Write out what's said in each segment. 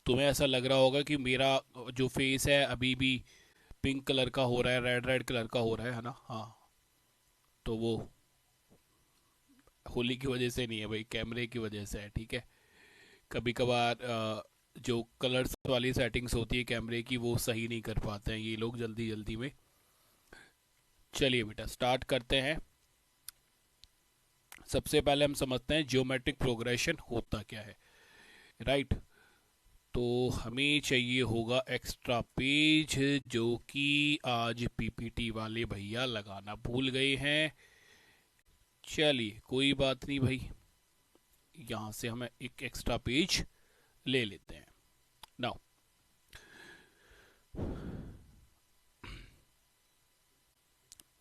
तुम्हें ऐसा लग रहा होगा कि मेरा जो फेस है अभी भी पिंक कलर का हो रहा है, रेड रेड कलर का हो रहा है ना? हाँ, तो वो होली की वजह से नहीं है भाई, कैमरे की वजह से है, ठीक है। कभी कभार जो कलर्स वाली सेटिंग्स होती है कैमरे की वो सही नहीं कर पाते हैं ये लोग जल्दी जल्दी में। चलिए बेटा स्टार्ट करते हैं। सबसे पहले हम समझते हैं ज्योमेट्रिक प्रोग्रेशन होता क्या है, राइट। तो हमें चाहिए होगा एक्स्ट्रा पेज, जो कि आज पीपीटी वाले भैया लगाना भूल गए हैं। चलिए कोई बात नहीं भाई, यहाँ से हमें एक एक्स्ट्रा पेज ले लेते हैं। नाउ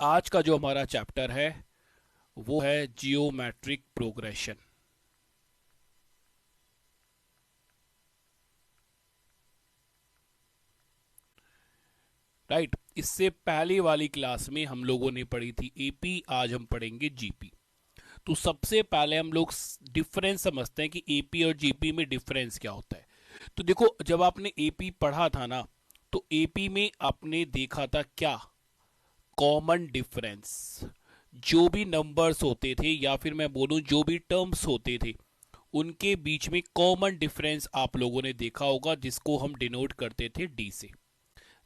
आज का जो हमारा चैप्टर है वो है जियोमेट्रिक प्रोग्रेशन। राइट, इससे पहले वाली क्लास में हम लोगों ने पढ़ी थी एपी, आज हम पढ़ेंगे जीपी। तो सबसे पहले हम लोग डिफरेंस समझते हैं कि एपी और जीपी में डिफरेंस क्या होता है। तो देखो, जब आपने एपी पढ़ा था ना, तो एपी में आपने देखा था क्या, कॉमन डिफरेंस। जो भी नंबर्स होते थे या फिर मैं बोलूं जो भी टर्म्स होते थे उनके बीच में कॉमन डिफरेंस आप लोगों ने देखा होगा, जिसको हम डिनोट करते थे डी से।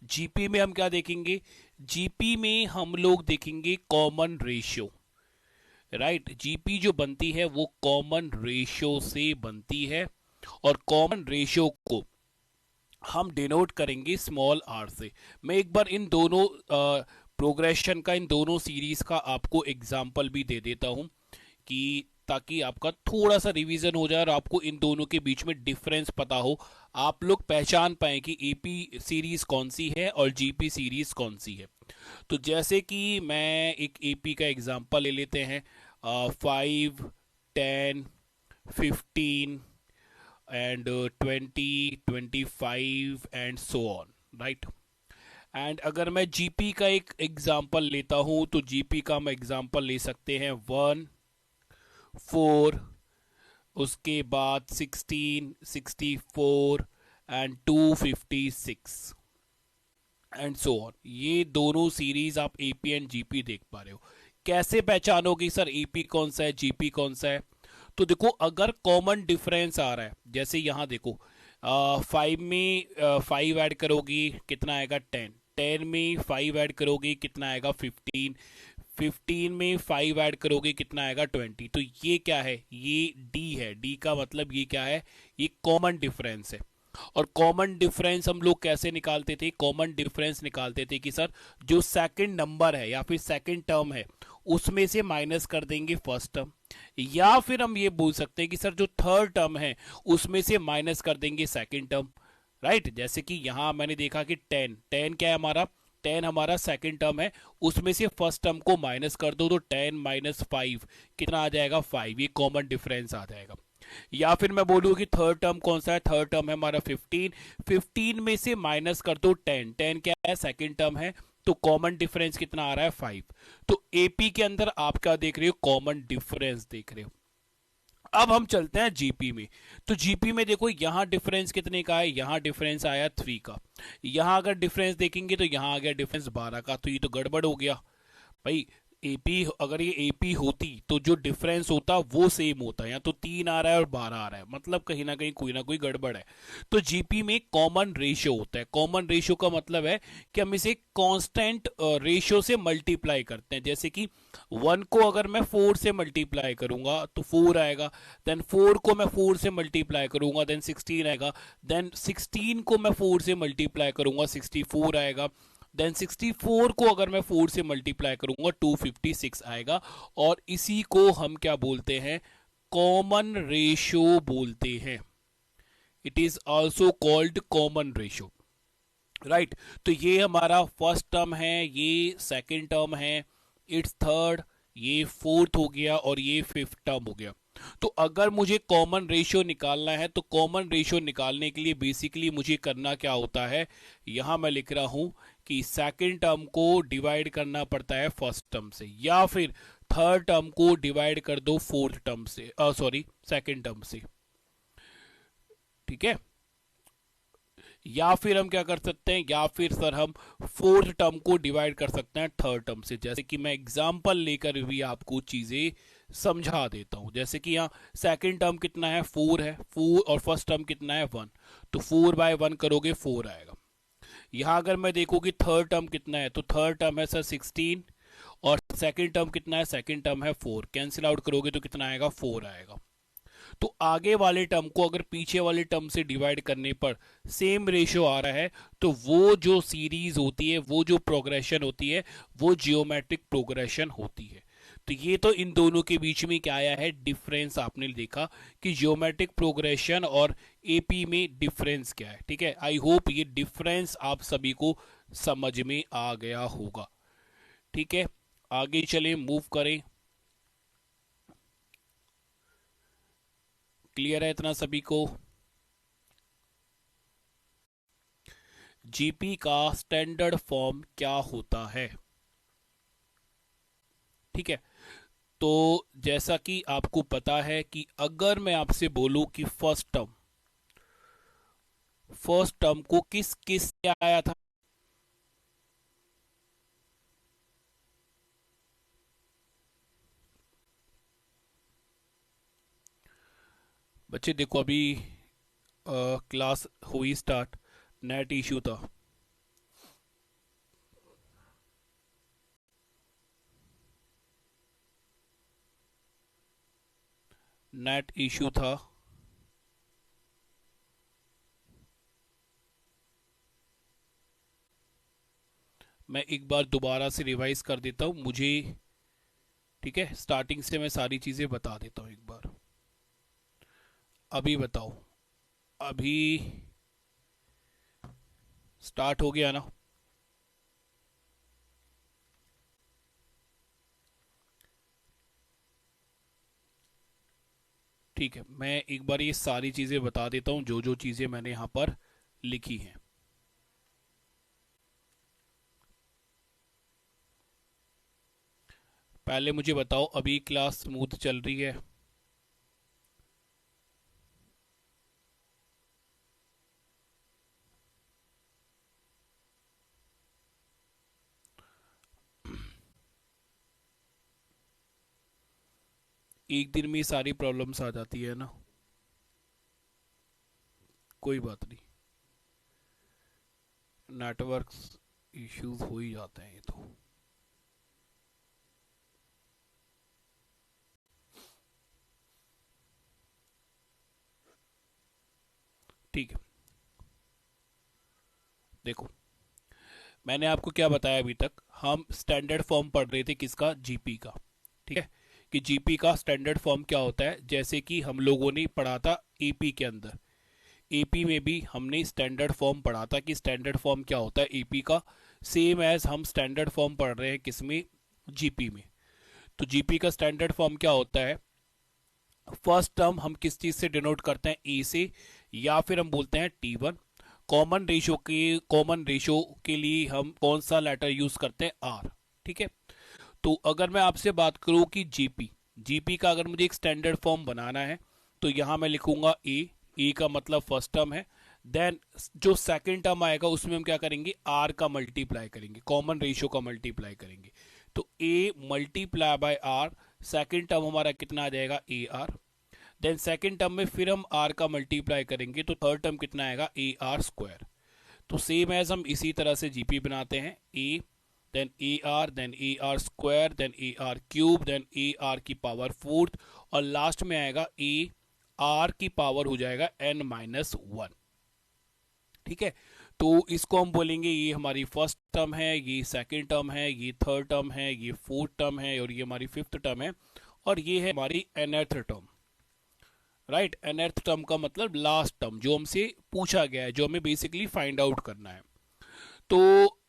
जीपी में हम क्या देखेंगे, जीपी में हम लोग देखेंगे कॉमन रेशियो। राइट, जीपी जो बनती है वो कॉमन रेशियो से बनती है, और कॉमन रेशियो को हम डिनोट करेंगे स्मॉल आर से। मैं एक बार इन दोनों प्रोग्रेशन का, इन दोनों सीरीज का आपको एग्जाम्पल भी दे देता हूं, कि ताकि आपका थोड़ा सा रिवीजन हो जाए और आपको इन दोनों के बीच में डिफरेंस पता हो, आप लोग पहचान पाए कि एपी सीरीज कौन सी है और जीपी सीरीज कौन सी है। तो जैसे कि मैं एक एपी का एग्जांपल ले लेते हैं, 5, 10, 15 and 20, 25 and so on, right. And अगर मैं जीपी का एक एग्जांपल लेता हूं तो जीपी का हम एग्जांपल ले सकते हैं 1, 4, उसके बाद 16, 64 एंड 256 एंड सो ऑन। ये दोनों सीरीज आप एपी एंड जीपी देख पा रहे हो। कैसे पहचानोगे सर एपी कौन सा है जीपी कौन सा है? तो देखो, अगर कॉमन डिफरेंस आ रहा है, जैसे यहाँ देखो, 5 में 5 ऐड करोगी कितना आएगा 10, 10 में 5 ऐड करोगे कितना आएगा 15, 15 में 5 ऐड करोगे कितना आएगा 20। तो ये क्या है, ये डी है। डी का मतलब ये क्या है, ये कॉमन डिफरेंस है। और कॉमन डिफरेंस हम लोग कैसे निकालते थे, कॉमन डिफरेंस निकालते थे कि सर जो सेकंड नंबर है या फिर सेकंड टर्म है उसमें से माइनस कर देंगे फर्स्ट टर्म, या फिर हम ये बोल सकते हैं कि सर जो थर्ड टर्म है उसमें से माइनस कर देंगे सेकंड टर्म। राइट, जैसे कि यहां मैंने देखा कि 10, 10 क्या है हमारा, 10 हमारा सेकंड टर्म है, उसमें से फर्स्ट टर्म को माइनस कर दो तो 10 - 5 कितना आ जाएगा 5, ये कॉमन डिफरेंस आ जाएगा। या फिर मैं बोलूँ कि थर्ड टर्म कौन सा है, थर्ड टर्म है हमारा 15, 15 में से माइनस कर दो 10, 10 क्या है सेकंड टर्म है, तो कॉमन डिफरेंस कितना आ रहा है 5। तो एपी के अंदर आप क्या देख रहे हो, कॉमन डिफरेंस देख रहे हो। अब हम चलते हैं जीपी में। तो जीपी में देखो, यहां डिफरेंस कितने का है, यहां डिफरेंस आया 3 का। यहां अगर डिफरेंस देखेंगे तो यहां आ गया डिफरेंस 12 का, तो ये तो गड़बड़ हो गया भाई। एपी, अगर ये एपी होती तो जो डिफरेंस होता वो सेम होता, या तो 3 आ रहा है और 12 आ रहा है, मतलब कहीं ना कोई गड़बड़ है। तो जीपी में कॉमन रेशियो होता है। कॉमन रेशियो का मतलब है कि हम इसे कांस्टेंट रेशियो से मल्टीप्लाई करते हैं। जैसे कि 1 को अगर मैं 4 से मल्टीप्लाई करूंगा तो 4 आएगा, देन 4 को मैं 4 से मल्टीप्लाई करूंगा देन 16 आएगा, देन 16 को मैं 4 से मल्टीप्लाई करूंगा 64 आएगा, देन 64 को अगर मैं 4 से मल्टीप्लाई करूंगा 256 आएगा। और इसी को हम क्या बोलते हैं, कॉमन रेशियो बोलते हैं। It is also called common ratio, right. तो ये हमारा फर्स्ट टर्म है, ये सेकंड टर्म है, इट्स थर्ड, ये फोर्थ हो गया और ये फिफ्थ टर्म हो गया। तो अगर मुझे कॉमन रेशियो निकालना है तो कॉमन रेशियो निकालने के लिए बेसिकली मुझे करना क्या होता है, यहां मैं लिख रहा हूं कि सेकंड टर्म को डिवाइड करना पड़ता है फर्स्ट टर्म से, या फिर थर्ड टर्म को डिवाइड कर दो फोर्थ टर्म से, सॉरी सेकंड टर्म से, ठीक है। या फिर हम क्या कर सकते हैं, या फिर सर हम फोर्थ टर्म को डिवाइड कर सकते हैं थर्ड टर्म से। जैसे कि मैं एग्जांपल लेकर भी आपको चीजें समझा देता हूं। जैसे कि यहाँ सेकंड टर्म कितना है, 4 है, 4, और फर्स्ट टर्म कितना है, 1। तो 4/1 करोगे 4 आएगा। यहाँ अगर मैं देखूँ कि थर्ड टर्म कितना है, तो थर्ड टर्म है सर 16, और सेकंड टर्म कितना है, सेकंड टर्म है 4। कैंसिल आउट करोगे तो कितना आएगा, 4 आएगा। तो आगे वाले टर्म को अगर पीछे वाले टर्म से डिवाइड करने पर सेम रेशियो आ रहा है, तो वो जो सीरीज होती है, वो जो प्रोग्रेशन होती है, वो जियोमेट्रिक प्रोग्रेशन होती है। तो ये तो इन दोनों के बीच में क्या आया है, डिफरेंस आपने देखा कि जियोमेट्रिक प्रोग्रेशन और एपी में डिफरेंस क्या है। ठीक है, आई होप ये डिफरेंस आप सभी को समझ में आ गया होगा। ठीक है, आगे चलें, मूव करें। क्लियर है इतना सभी को? जीपी का स्टैंडर्ड फॉर्म क्या होता है? ठीक है, तो जैसा कि आपको पता है कि अगर मैं आपसे बोलूं कि फर्स्ट टर्म को किस किस से आया था, बच्चे देखो अभी क्लास हुई स्टार्ट, नेट इश्यू था। नेट इश्यू था। मैं एक बार दोबारा से रिवाइज कर देता हूं मुझे। ठीक है, स्टार्टिंग से मैं सारी चीजें बता देता हूं एक बार। अभी बताओ, अभी स्टार्ट हो गया ना? ठीक है, मैं एक बार ये सारी चीजें बता देता हूं, जो जो चीजें मैंने यहां पर लिखी हैं। पहले मुझे बताओ, अभी क्लास स्मूथ चल रही है? एक दिन में ये सारी प्रॉब्लम्स आ जाती है ना, कोई बात नहीं, नेटवर्क्स इश्यूज हो ही जाते हैं ये तो। ठीक है, देखो मैंने आपको क्या बताया, अभी तक हम स्टैंडर्ड फॉर्म पढ़ रहे थे किसका, जीपी का। ठीक है, कि जीपी का स्टैंडर्ड फॉर्म क्या होता है, जैसे कि हम लोगों ने पढ़ा था एपी के अंदर। एपी में भी हमने स्टैंडर्ड फॉर्म पढ़ा था कि स्टैंडर्ड फॉर्म क्या होता है एपी का, सेम एज हम स्टैंडर्ड फॉर्म पढ़ रहे हैं किसमें, जीपी में। तो जीपी का स्टैंडर्ड फॉर्म क्या होता है, फर्स्ट टर्म हम किस चीज से डिनोट करते हैं, ए से, या फिर हम बोलते हैं टी1। कॉमन रेशियो के लिए हम कौन सा लेटर यूज करते हैं, आर। ठीक है, तो अगर मैं आपसे बात करूं कि जीपी, जीपी का अगर मुझे एक स्टैंडर्ड फॉर्म बनाना है, तो यहां मैं लिखूंगा ए। ए का मतलब फर्स्ट टर्म है। देन जो सेकंड टर्म आएगा उसमें हम क्या करेंगे, आर का मल्टीप्लाई करेंगे, कॉमन रेशियो का मल्टीप्लाई करेंगे। तो A multiply by R, second term हमारा कितना आ जाएगा, A R. Then second term में फिर हम आर का मल्टीप्लाई करेंगे, तो थर्ड टर्म कितना आएगा, ए आर स्क्वायर। तो सेम एज हम इसी तरह से जीपी बनाते हैं, A then A R, then A are square, then A R cube, then A are की पावर फोर्थ, और लास्ट में आएगा ए आर की पावर हो जाएगा n-1। ठीक है, तो इसको हम बोलेंगे ये हमारी फर्स्ट टर्म है, ये सेकंड टर्म है, ये थर्ड टर्म है, ये फोर्थ टर्म है, और ये हमारी फिफ्थ टर्म है, और ये है हमारी nth term. Right, nth term का मतलब लास्ट टर्म जो हमसे पूछा गया है, जो हमें बेसिकली फाइंड आउट करना है। तो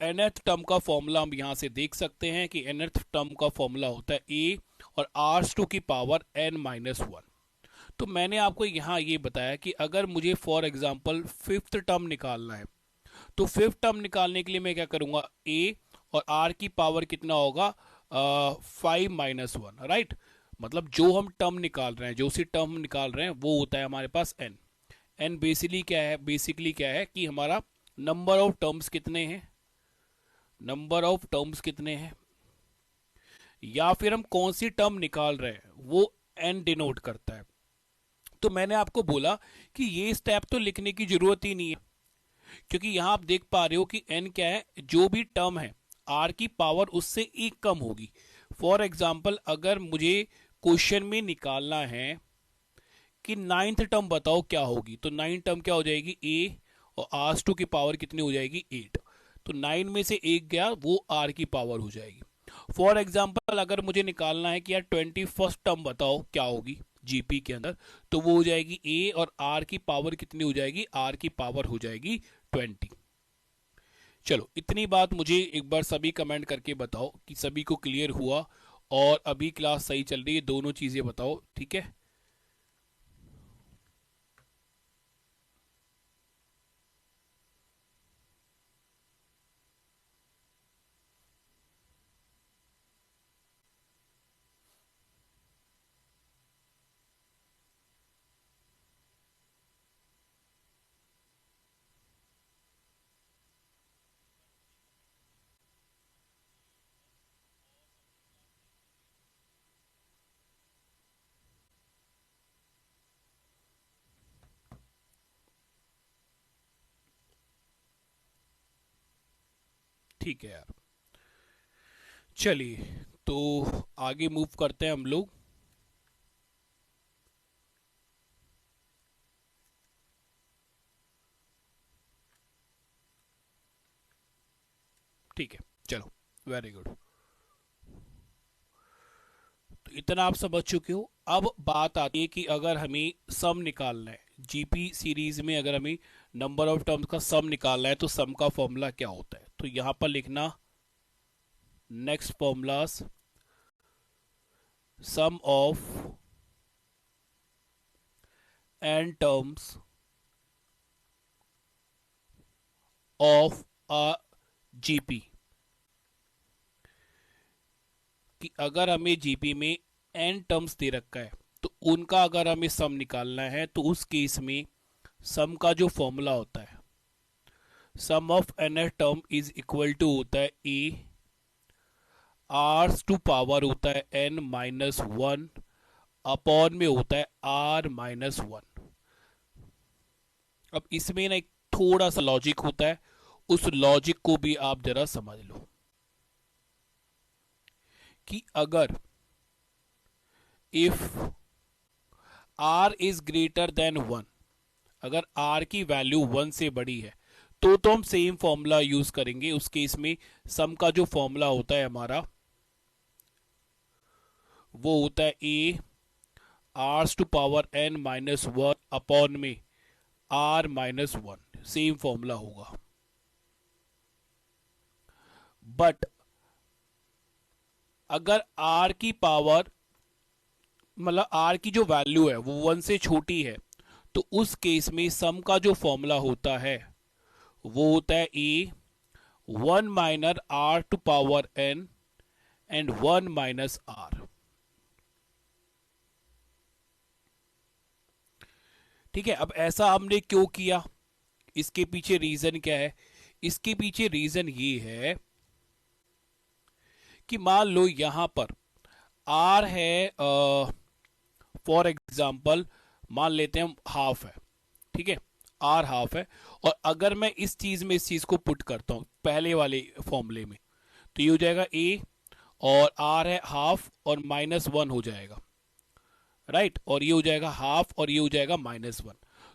nth टर्म का फॉर्मूला हम यहां से देख सकते हैं कि nth टर्म का फॉर्मूला होता है a और r2 की पावर n-1। तो मैंने आपको यहां ये बताया कि अगर मुझे फॉर एग्जांपल फिफ्थ टर्म निकालना है, तो फिफ्थ टर्म निकालने के लिए मैं क्या करूंगा, a और r की पावर कितना होगा, 5-1। राइट, मतलब जो हम टर्म निकाल रहे हैं, जो सी टर्म निकाल रहे हैं, वो होता है हमारे पास n। एन बेसिकली क्या है कि हमारा नंबर ऑफ टर्म्स कितने हैं, नंबर ऑफ टर्म्स कितने हैं, या फिर हम कौन सी टर्म निकाल रहे हैं वो एन डिनोट करता है। तो मैंने आपको बोला कि ये स्टेप तो लिखने की जरूरत ही नहीं है, क्योंकि यहां आप देख पा रहे हो कि एन क्या है, जो भी टर्म है आर की पावर उससे एक कम होगी। फॉर एग्जाम्पल अगर मुझे क्वेश्चन में निकालना है कि नाइन्थ टर्म बताओ क्या होगी, तो नाइन्थ टर्म क्या हो जाएगी, ए, और आर टू की पावर कितनी हो जाएगी, 8। तो 9 में से एक गया, वो आर की पावर हो जाएगी। फॉर एग्जाम्पल अगर मुझे निकालना है कि यार 21st टर्म बताओ क्या होगी जीपी के अंदर, तो वो हो जाएगी ए, और आर की पावर कितनी हो जाएगी, आर की पावर हो जाएगी 20। चलो इतनी बात मुझे एक बार सभी कमेंट करके बताओ कि सभी को क्लियर हुआ और अभी क्लास सही चल रही है, दोनों चीजें बताओ, ठीक है। ठीक है यार, चलिए तो आगे मूव करते हैं हम लोग। ठीक है, चलो, वेरी गुड। तो इतना आप समझ चुके हो। अब बात आती है कि अगर हमें सम निकालना है जीपी सीरीज में, अगर हमें नंबर ऑफ टर्म्स का सम निकालना है तो सम का फॉर्मूला क्या होता है, तो यहां पर लिखना next formulas, sum of n terms of a GP, कि अगर हमें जीपी में एन टर्म्स दे रखा है तो उनका अगर हमें सम निकालना है तो उस केस में सम का जो फॉर्मूला होता है, sum of N term is equal to होता है ए, आर टू पावर होता है एन माइनस वन, अपॉन में होता है आर माइनस वन। अब इसमें ना एक थोड़ा सा लॉजिक होता है, उस लॉजिक को भी आप जरा समझ लो कि अगर if r is greater than one, अगर आर की वैल्यू वन से बड़ी है तो हम सेम फॉर्मूला यूज करेंगे। उस केस में सम का जो फॉर्मूला होता है हमारा वो होता है ए, R to power N minus one upon में R minus one, same formula होगा। बट अगर आर की पावर, मतलब आर की जो वैल्यू है वो वन से छोटी है, तो उस केस में सम का जो फॉर्मूला होता है वो होता है A, one minus R to power N and one minus R. ठीक है, अब ऐसा हमने क्यों किया, इसके पीछे रीजन क्या है, इसके पीछे रीजन ये है कि मान लो यहां पर आर है, फॉर एग्जाम्पल मान लेते हैं हम हाफ है, ठीक है, आर हाफ है, और अगर मैं इस चीज में इस चीज को पुट करता हूं पहले वाले फॉर्मूले में, तो ये हो जाएगा ए, और आर है हाफ और माइनस वन हो जाएगा, राइट, और ये हो जाएगा हाफ और ये हो जाएगा माइनस वन।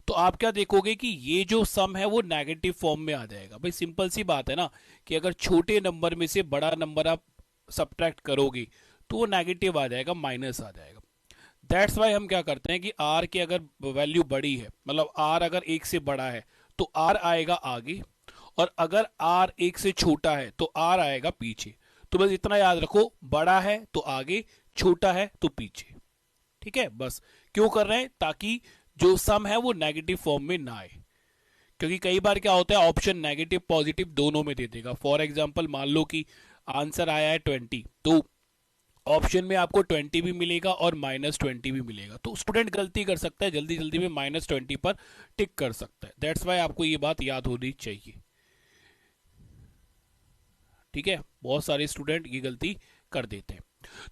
तो आप क्या देखोगे कि ये जो सम है वो नेगेटिव फॉर्म में आ जाएगा। भाई सिंपल सी बात है ना कि अगर छोटे नंबर में से बड़ा नंबर आप सब्ट्रैक्ट करोगे तो वो नेगेटिव आ जाएगा, माइनस आ जाएगा। दैट्स वाई हम क्या करते हैं कि आर की अगर वैल्यू बड़ी है, मतलब आर अगर एक से बड़ा है तो आर आएगा आगे, और अगर आर एक से छोटा है तो आर आएगा पीछे। तो बस इतना याद रखो, बड़ा है तो आगे, छोटा है तो पीछे। ठीक है, बस क्यों कर रहे हैं, ताकि जो सम है वो नेगेटिव फॉर्म में ना आए, क्योंकि कई बार क्या होता है ऑप्शन नेगेटिव पॉजिटिव दोनों में दे देगा। फॉर एग्जाम्पल मान लो कि आंसर आया है 20, तो ऑप्शन में आपको 20 भी मिलेगा और -20 भी मिलेगा। तो स्टूडेंट गलती कर सकता है, जल्दी जल्दी में -20 पर टिक कर सकता है। दैट्स वाई आपको ये बात याद होनी चाहिए। ठीक है, बहुत सारे स्टूडेंट ये गलती कर देते हैं।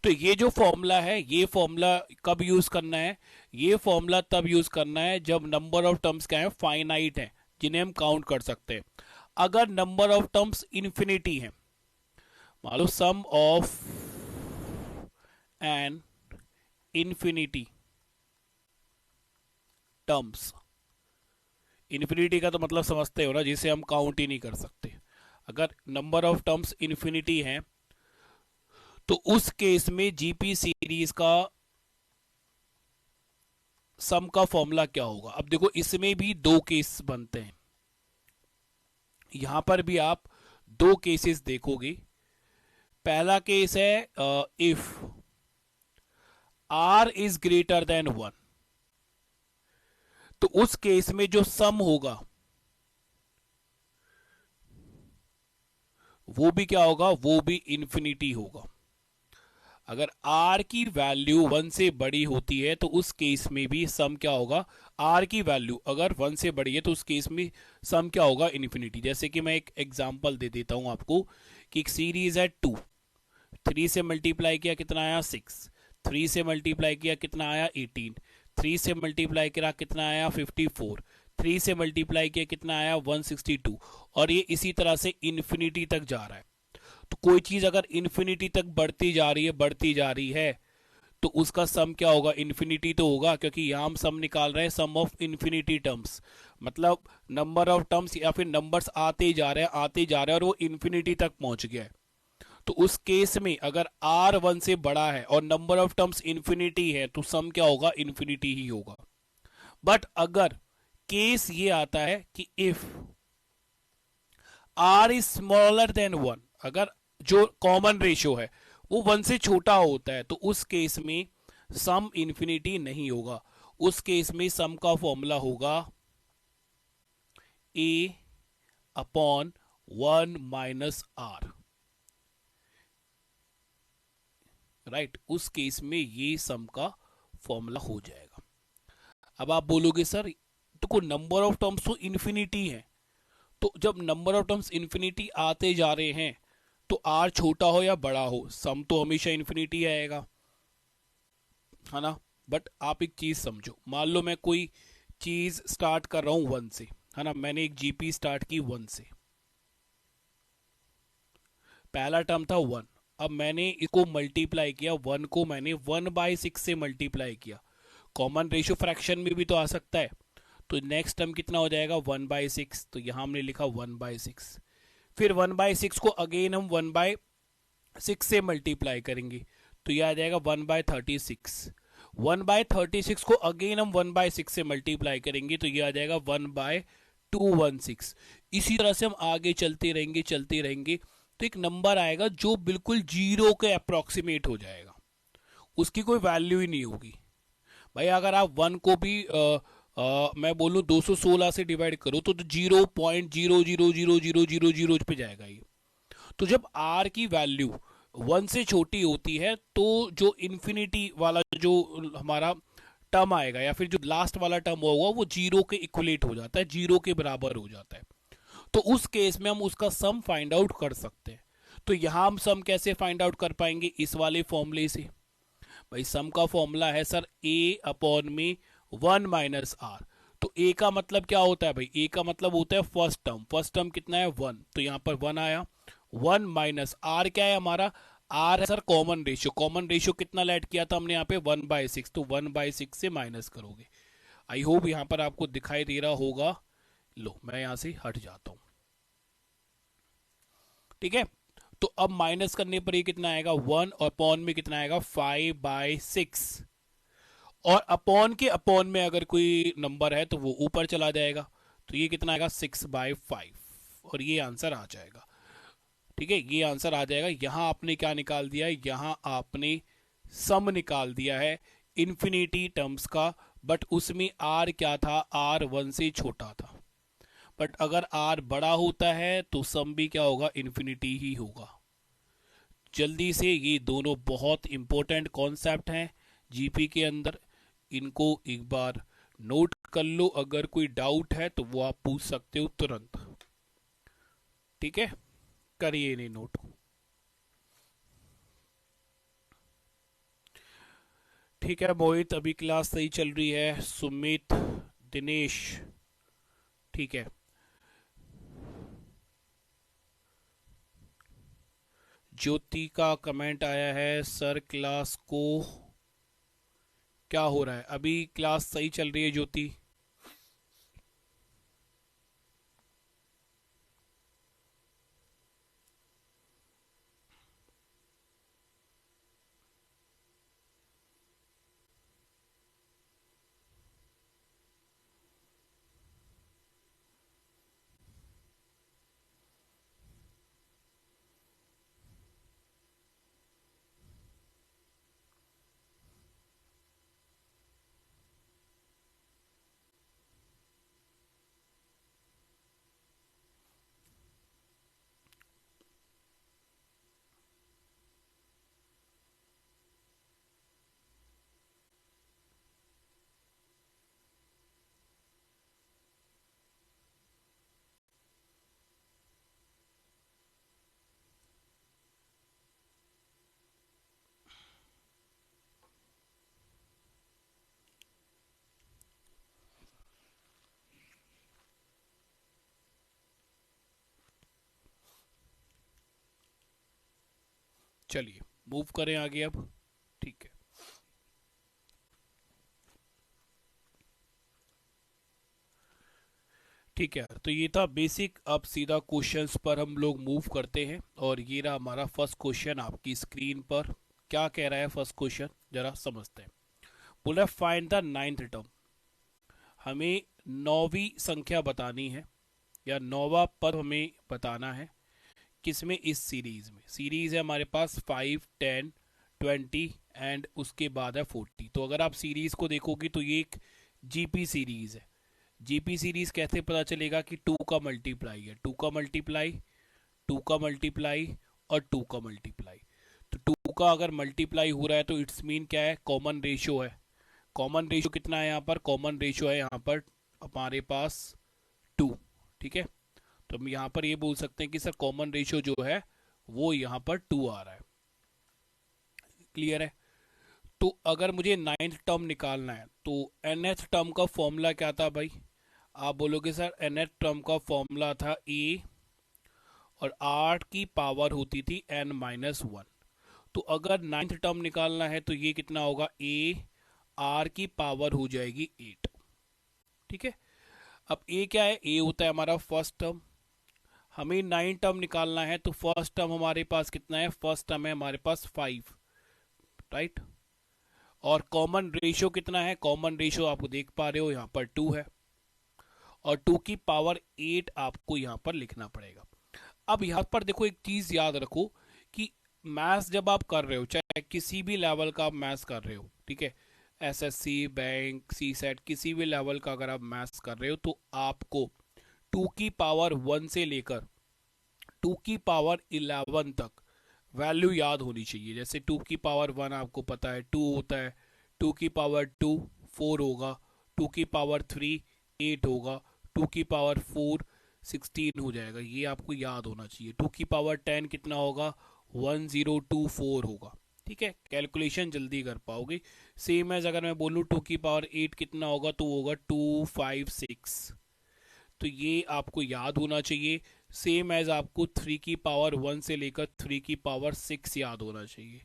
तो ये जो फॉर्मूला है, ये फॉर्मूला कब यूज करना है? ये फॉर्मूला तब यूज करना है जब नंबर ऑफ टर्म्स क्या है, फाइनाइट है, जिन्हें हम काउंट कर सकते हैं। अगर नंबर ऑफ टर्म्स इंफिनिटी है, मान लो sum of N infinity terms, infinity का तो मतलब समझते हो ना, जिसे हम काउंट ही नहीं कर सकते। अगर नंबर ऑफ टर्म्स इन्फिनिटी है तो उस केस में जीपी सीरीज का सम का फॉर्मूला क्या होगा? अब देखो, इसमें भी दो केस बनते हैं। यहां पर भी आप दो केसेस देखोगे। पहला केस है if r is greater than 1, तो उस केस में जो सम होगा वो भी क्या होगा? वो भी इंफिनिटी होगा। अगर r की वैल्यू 1 से बड़ी होती है तो उस केस में भी सम क्या होगा? r की वैल्यू अगर 1 से बड़ी है तो उस केस में सम क्या होगा? इन्फिनिटी। जैसे कि मैं एक एग्जांपल दे देता हूं आपको कि एक सीरीज है 2, 3 से मल्टीप्लाई किया कितना आया? 6, 3 से मल्टीप्लाई किया कितना आया? 18, 3 से मल्टीप्लाई किया कितना आया? 54, 3 से मल्टीप्लाई किया कितना आया? 162, और ये इसी तरह से इन्फिनिटी तक जा रहा है। तो कोई चीज अगर इन्फिनिटी तक बढ़ती जा रही है, बढ़ती जा रही है, तो उसका सम क्या होगा? इन्फिनिटी तो होगा, क्योंकि यहां हम सम निकाल रहे हैं सम ऑफ इन्फिनिटी टर्म्स, मतलब नंबर ऑफ टर्म्स या फिर नंबर्स आते जा रहे हैं, आते जा रहे हैं, और वो इन्फिनिटी तक पहुंच गया है। तो उस केस में अगर r 1 से बड़ा है और नंबर ऑफ टर्म्स इन्फिनिटी है तो सम क्या होगा? इन्फिनिटी ही होगा। बट अगर केस ये आता है कि if r is smaller than 1, अगर जो कॉमन रेशियो है वो 1 से छोटा होता है, तो उस केस में सम इन्फिनिटी नहीं होगा। उस केस में सम का फॉर्मूला होगा a upon 1 minus r. Right, उस केस में ये सम का फॉर्मूला हो जाएगा। अब आप बोलोगे सर तो कोई नंबर ऑफ टर्म्स तो इन्फिनिटी है, तो जब नंबर ऑफ टर्म्स इन्फिनिटी आते जा रहे हैं तो आर छोटा हो या बड़ा हो, सम तो हमेशा इन्फिनिटी आएगा, है ना? बट आप एक चीज समझो, मान लो मैं कोई चीज स्टार्ट कर रहा हूं 1 से, है ना? मैंने एक जीपी स्टार्ट की 1 से, पहला टर्म था 1, अब मैंने इसको मल्टीप्लाई किया, 1 को मैंने 1/6 से मल्टीप्लाई किया। कॉमन रेशियो फ्रैक्शन में भी तो आ सकता है, तो नेक्स्ट टर्म कितना हो जाएगा? 1/6, तो यहां हमने लिखा 1/6। फिर 1/6 को अगेन हम 1/6 से मल्टीप्लाई करेंगे, तो यह आ जाएगा 1/36। 1/36 को अगेन हम 1/6 से मल्टीप्लाई करेंगे, तो यह आ जाएगा 1/216। इसी तरह से हम आगे चलते रहेंगे, चलते रहेंगे, तो एक नंबर आएगा जो बिल्कुल जीरो के अप्रोक्सीमेट हो जाएगा, उसकी कोई वैल्यू ही नहीं होगी। भाई अगर आप 1 को भी मैं बोलूं 216 से डिवाइड करो तो 0.000000 पे जाएगा ये। तो जब r की वैल्यू 1 से छोटी होती है तो जो इन्फिनिटी वाला जो हमारा टर्म आएगा या फिर जो लास्ट वाला टर्म होगा वो जीरो के इक्वलेट हो जाता है, जीरो के बराबर हो जाता है। तो उस केस में हम उसका सम फाइंड आउट कर सकते हैं। तो यहां हम सम कैसे फाइंड आउट कर पाएंगे? इस वाले फॉर्मूले से। भाई सम का फॉर्मूला है सर a अपॉन में 1 माइनस आर। तो a का मतलब क्या होता है भाई? a का मतलब होता है फर्स्ट टर्म, फर्स्ट टर्म कितना है? 1, तो यहां पर 1 आया। 1 माइनस आर क्या है हमारा? आर है sir common ratio. Common ratio कितना लेट किया था हमने यहाँ पे? 1/6, तो 1/6 से माइनस करोगे। आई होप यहां पर आपको दिखाई दे रहा होगा। लो मैं यहां से हट जाता हूं, ठीक है? तो अब माइनस करने पर ये कितना आएगा? 1, और अपॉन में कितना आएगा? 5/6, और अपॉन के अपॉन में अगर कोई नंबर है तो वो ऊपर चला जाएगा, तो ये कितना आएगा? 6/5, और ये आंसर आ जाएगा। ठीक है, ये आंसर आ जाएगा। यहां आपने क्या निकाल दिया है? यहां आपने सम निकाल दिया है इन्फिनिटी टर्म्स का, बट उसमें आर क्या था? आर 1 से छोटा था। बट अगर आर बड़ा होता है तो सम भी क्या होगा? इन्फिनिटी ही होगा। जल्दी से, ये दोनों बहुत इंपॉर्टेंट कॉन्सेप्ट हैं जीपी के अंदर, इनको एक बार नोट कर लो। अगर कोई डाउट है तो वो आप पूछ सकते हो तुरंत। ठीक है, करिए इन्हें नोट। ठीक है मोहित, अभी क्लास सही चल रही है। सुमित, दिनेश, ठीक है। ज्योति का कमेंट आया है, सर क्लास को क्या हो रहा है? अभी क्लास सही चल रही है ज्योति। चलिए मूव करें आगे अब। ठीक है, ठीक है। तो ये था बेसिक। अब सीधा क्वेश्चंस पर हम लोग मूव करते हैं, और ये रहा हमारा फर्स्ट क्वेश्चन आपकी स्क्रीन पर। क्या कह रहा है फर्स्ट क्वेश्चन, जरा समझते हैं। बोल रहा है फाइंड द नाइन्थ टर्म। हमें नौवीं संख्या बतानी है, या नौवा पद हमें बताना है। किसमें? इस सीरीज में। सीरीज है हमारे पास 5, 10, 20 एंड उसके बाद है 40। तो अगर आप सीरीज को देखोगे तो ये एक जीपी सीरीज है। जीपी सीरीज कैसे पता चलेगा कि 2 का मल्टीप्लाई है? 2 का मल्टीप्लाई, 2 का मल्टीप्लाई और 2 का मल्टीप्लाई। तो 2 का अगर मल्टीप्लाई हो रहा है तो इट्स मीन क्या है? कॉमन रेशियो है। कॉमन रेशियो कितना है यहाँ पर? कॉमन रेशियो है यहाँ पर हमारे पास 2। ठीक है, तो हम यहाँ पर ये बोल सकते हैं कि सर कॉमन रेशियो जो है वो यहाँ पर 2 आ रहा है। क्लियर है? तो अगर मुझे नाइन्थ टर्म निकालना है तो nth टर्म का फॉर्मूला क्या था भाई? आप बोलोगे सर nth टर्म का फॉर्मूला था a, और 8 की पावर होती थी n-1। तो अगर नाइन्थ टर्म निकालना है तो ये कितना होगा? a r की पावर हो जाएगी 8। ठीक है, अब a क्या है? a होता है हमारा फर्स्ट टर्म। हमें नाइन टर्म निकालना है तो फर्स्ट टर्म हमारे पास कितना है? फर्स्ट टर्म है हमारे पास 5, राइट। और कॉमन रेशियो कितना है? कॉमन रेशियो आप देख पा रहे हो यहाँ पर 2 है, और 2 की पावर 8 आपको यहाँ पर लिखना पड़ेगा। अब यहाँ पर देखो, एक चीज याद रखो कि मैथ्स जब आप कर रहे हो, चाहे किसी भी लेवल का आप मैथ्स कर रहे हो, ठीक है, एसएससी, बैंक, सी सेट, किसी भी लेवल का अगर आप मैथ्स कर रहे हो तो आपको 2 की पावर 1 से लेकर 2 की पावर 11 तक वैल्यू याद होनी चाहिए। जैसे 2 की पावर 1 आपको पता है 2 होता है, 2 की पावर 2 4 होगा, 2 की पावर 3 8 होगा, 2 की पावर 4 16 हो जाएगा। ये आपको याद होना चाहिए। 2 की पावर 10 कितना होगा? 1024 होगा। ठीक है, कैलकुलेशन जल्दी कर पाओगे। सेम एज अगर मैं बोलूँ 2 की पावर 8 कितना होगा, तो होगा 256। तो ये आपको याद होना चाहिए। सेम एज आपको 3 की पावर 1 से लेकर 3 की पावर 6 याद होना चाहिए।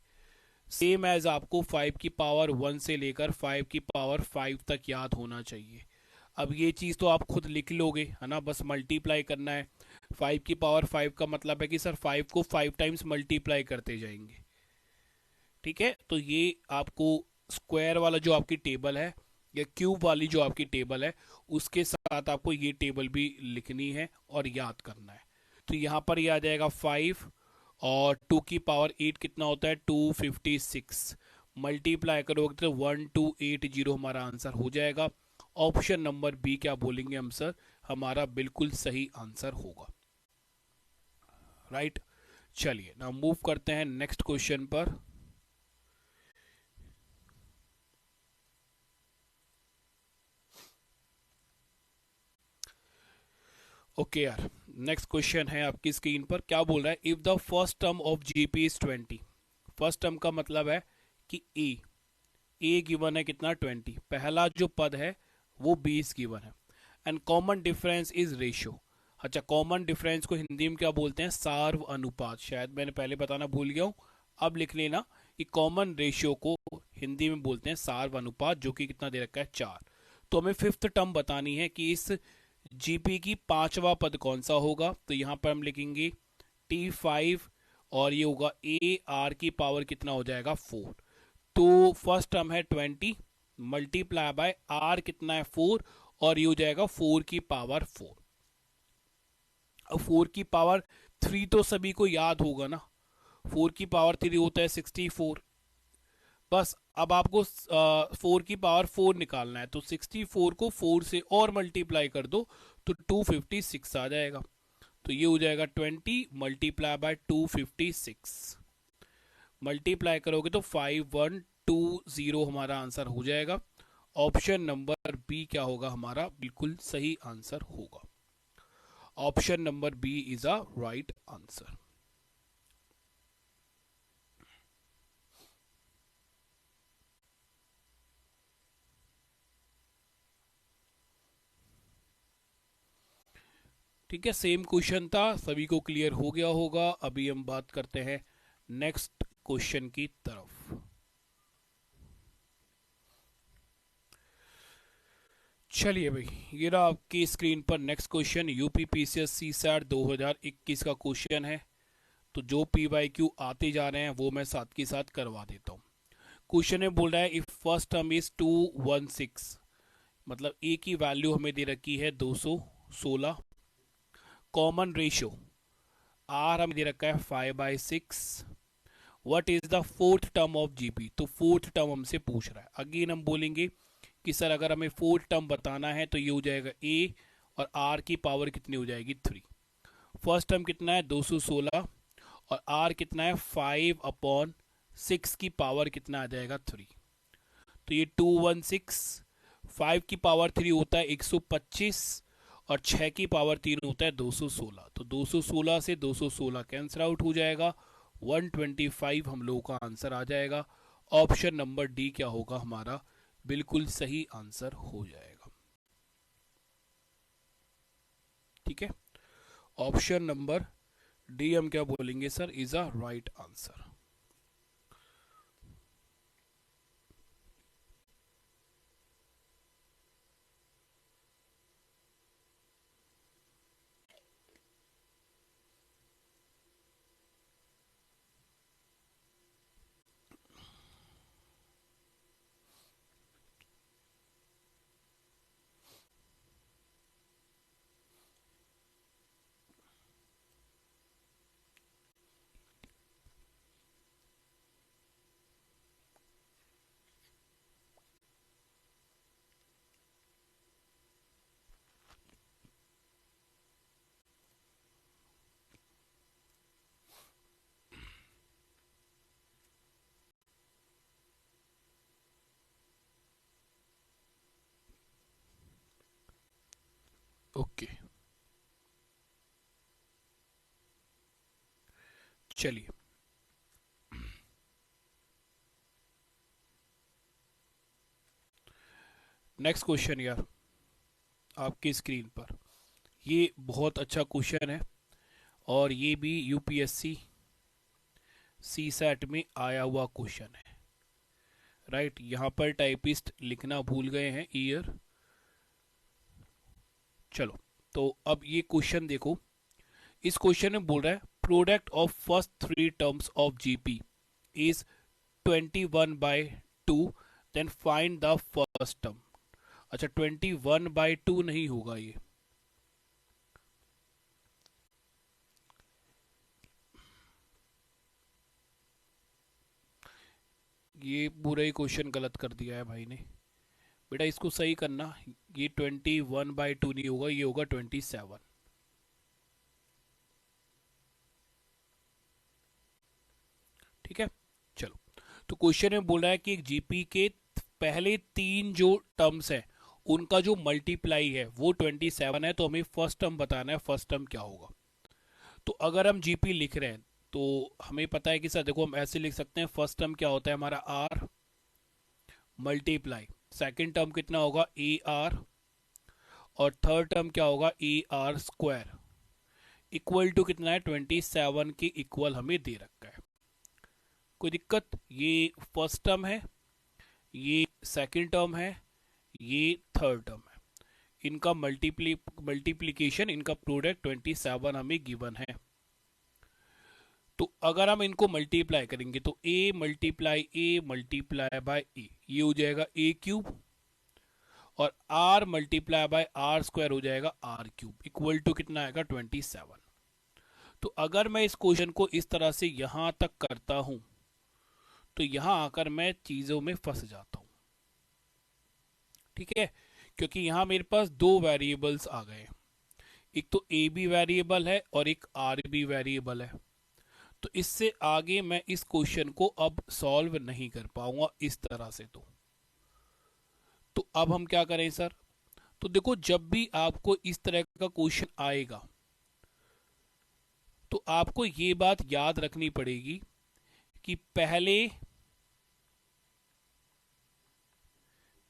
सेम एज आपको 5 की पावर 1 से लेकर 5 की पावर 5 तक याद होना चाहिए। अब ये चीज़ तो आप खुद लिख लोगे, है ना, बस मल्टीप्लाई करना है। 5 की पावर 5 का मतलब है कि सर 5 को 5 टाइम्स मल्टीप्लाई करते जाएंगे। ठीक है, तो ये आपको स्क्वायर वाला जो आपकी टेबल है, या क्यूब वाली जो आपकी टेबल है, उसके साथ आपको ये टेबल भी लिखनी है और याद करना है। तो यहाँ पर ये आ जाएगा 5, और 2 की पावर 8 कितना होता है? 256। मल्टीप्लाई करोगे तो 1280 हमारा आंसर हो जाएगा। ऑप्शन नंबर बी क्या बोलेंगे हम सर? हमारा बिल्कुल सही आंसर होगा, राइट। चलिए ना मूव करते हैं नेक्स्ट क्वेश्चन पर। ओके यार, नेक्स्ट क्वेश्चन है आपकी स्क्रीन पर। क्या बोल रहा है? If the first term of GP is 20। First term का मतलब है कि ए गिवन है कितना 20, पहला जो पद है वो 20 गिवन है, and common difference is ratio. अच्छा, कॉमन डिफरेंस को हिंदी में क्या बोलते हैं? सार्व अनुपात। शायद मैंने पहले बताना भूल गया हूँ, अब लिख लेना कि कॉमन रेशियो को हिंदी में बोलते हैं सार्व अनुपात, जो कि कितना दे रखा है 4। तो हमें फिफ्थ टर्म बतानी है कि इस जीपी की पांचवा पद कौन सा होगा। तो यहाँ पर हम लिखेंगे T5 और ये होगा ए आर की पावर कितना हो जाएगा 4। तो फर्स्ट टर्म है 20 मल्टीप्लाई बाय आर कितना है 4, और ये हो जाएगा 4 की पावर 4। अब 4 की पावर 3 तो सभी को याद होगा ना, 4 की पावर 3 होता है 64। बस अब आपको 4 की पावर 4 निकालना है, तो 64 को 4 से और मल्टीप्लाई कर दो तो 256 आ जाएगा। तो ये हो जाएगा 20 मल्टीप्लाई बाय 256, मल्टीप्लाई करोगे तो 5120 हमारा आंसर हो जाएगा। ऑप्शन नंबर बी क्या होगा हमारा? बिल्कुल सही आंसर होगा। Option number B is a right answer. ठीक है, सेम क्वेश्चन था, सभी को क्लियर हो गया होगा। अभी हम बात करते हैं नेक्स्ट क्वेश्चन की तरफ। चलिए भाई, ये रहा आपकी स्क्रीन पर next question. UP PCS CSAT 2021 का क्वेश्चन है। तो जो पीवाईक्यू आते जा रहे हैं वो मैं साथ के साथ करवा देता हूँ। क्वेश्चन में बोल रहा है इफ फर्स्ट टर्म इज 216, मतलब ए की वैल्यू हमें दे रखी है 216। कॉमन रेशियो आर हमें दे रखा है 5/6। What is the fourth term of GP? तो फोर्थ टर्म हमसे पूछ रहा है। अगेन हम बोलेंगे कि सर अगर हमें फोर्थ टर्म बताना है तो ये हो जाएगा ए, और आर की पावर कितनी हो जाएगी 3। फर्स्ट टर्म कितना है 216, और आर कितना है 5/6 की पावर कितना आ जाएगा 3। तो ये 216, 5 की पावर 3 होता है 125, और 6 की पावर 3 होता है 216। तो 216 से 216 कैंसिल आउट हो जाएगा, 125 हम लोगों का आंसर आ जाएगा। ऑप्शन नंबर डी क्या होगा हमारा? बिल्कुल सही आंसर हो जाएगा। ठीक है, ऑप्शन नंबर डी हम क्या बोलेंगे sir? Is a right answer. Okay, चलिए नेक्स्ट क्वेश्चन यार आपकी स्क्रीन पर। ये बहुत अच्छा क्वेश्चन है, और ये भी यूपीएससी सीसैट में आया हुआ क्वेश्चन है। राइट, यहाँ पर टाइपिस्ट लिखना भूल गए हैं ईयर। चलो, तो अब ये क्वेश्चन देखो। इस क्वेश्चन में बोल रहा है product of first 3 terms of GP is 21/2, then find the first term. अच्छा, 21/2 नहीं होगा ये पूरा ही क्वेश्चन गलत कर दिया है भाई ने। बेटा इसको सही करना, ये 21/2 नहीं होगा, ये होगा 27। ठीक है, चलो। तो क्वेश्चन में बोल रहा है कि एक जीपी के पहले 3 जो टर्म्स है उनका जो मल्टीप्लाई है वो 27 है, तो हमें फर्स्ट टर्म बताना है, फर्स्ट टर्म क्या होगा। तो अगर हम जीपी लिख रहे हैं तो हमें पता है कि सर देखो हम ऐसे लिख सकते हैं, फर्स्ट टर्म क्या होता है हमारा आर मल्टीप्लाई, सेकेंड टर्म कितना होगा ए आर, और थर्ड टर्म क्या होगा a are square, equal to कितना है 27 के इक्वल हमें दे रखा है। कोई दिक्कत? ये फर्स्ट टर्म है, ये सेकेंड टर्म है, ये थर्ड टर्म है, इनका मल्टीप्लीकेशन, इनका प्रोडक्ट 27 हमें गिवन है। तो अगर हम इनको मल्टीप्लाई करेंगे तो ए मल्टीप्लाई बाय ए, ये हो जाएगा ए क्यूब, और r multiply by r square हो जाएगा आर क्यूब, इक्वल टू कितना आएगा 27। तो अगर मैं इस क्वेश्चन को इस तरह से यहां तक करता हूं तो यहां आकर मैं चीजों में फंस जाता हूं, ठीक है, क्योंकि यहां मेरे पास दो वेरिएबल्स आ गए, एक तो ए बी वेरिएबल है और एक आर बी वेरिएबल है। तो इससे आगे मैं इस क्वेश्चन को अब सॉल्व नहीं कर पाऊंगा इस तरह से। तो अब हम क्या करें सर? तो देखो, जब भी आपको इस तरह का क्वेश्चन आएगा तो आपको ये बात याद रखनी पड़ेगी कि पहले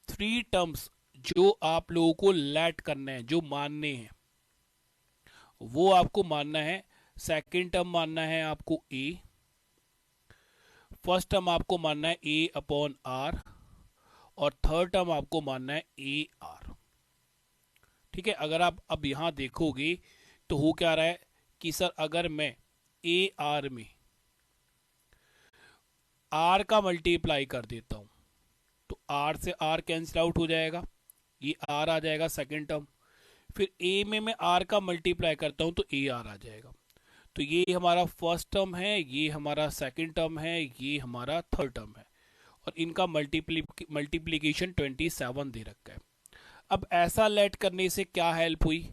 3 टर्म्स जो आप लोगों को लेट करना है, जो मानने हैं, वो आपको मानना है। सेकेंड टर्म मानना है आपको ए, फर्स्ट टर्म आपको मानना है ए अपॉन आर, और थर्ड टर्म आपको मानना है ए आर। ठीक है, अगर आप अब यहां देखोगे तो हो क्या रहा है कि सर अगर मैं ए आर में आर का मल्टीप्लाई कर देता हूं तो आर से आर कैंसिल आउट हो जाएगा, ये आर आ जाएगा सेकेंड टर्म। फिर ए में मैं आर का मल्टीप्लाई करता हूं तो ए आर आ जाएगा। तो ये हमारा फर्स्ट टर्म है, ये हमारा सेकेंड टर्म है, ये हमारा थर्ड टर्म है, और इनका मल्टीप्लीकेशन 27 दे रखा है। अब ऐसा लेट करने से क्या हेल्प हुई?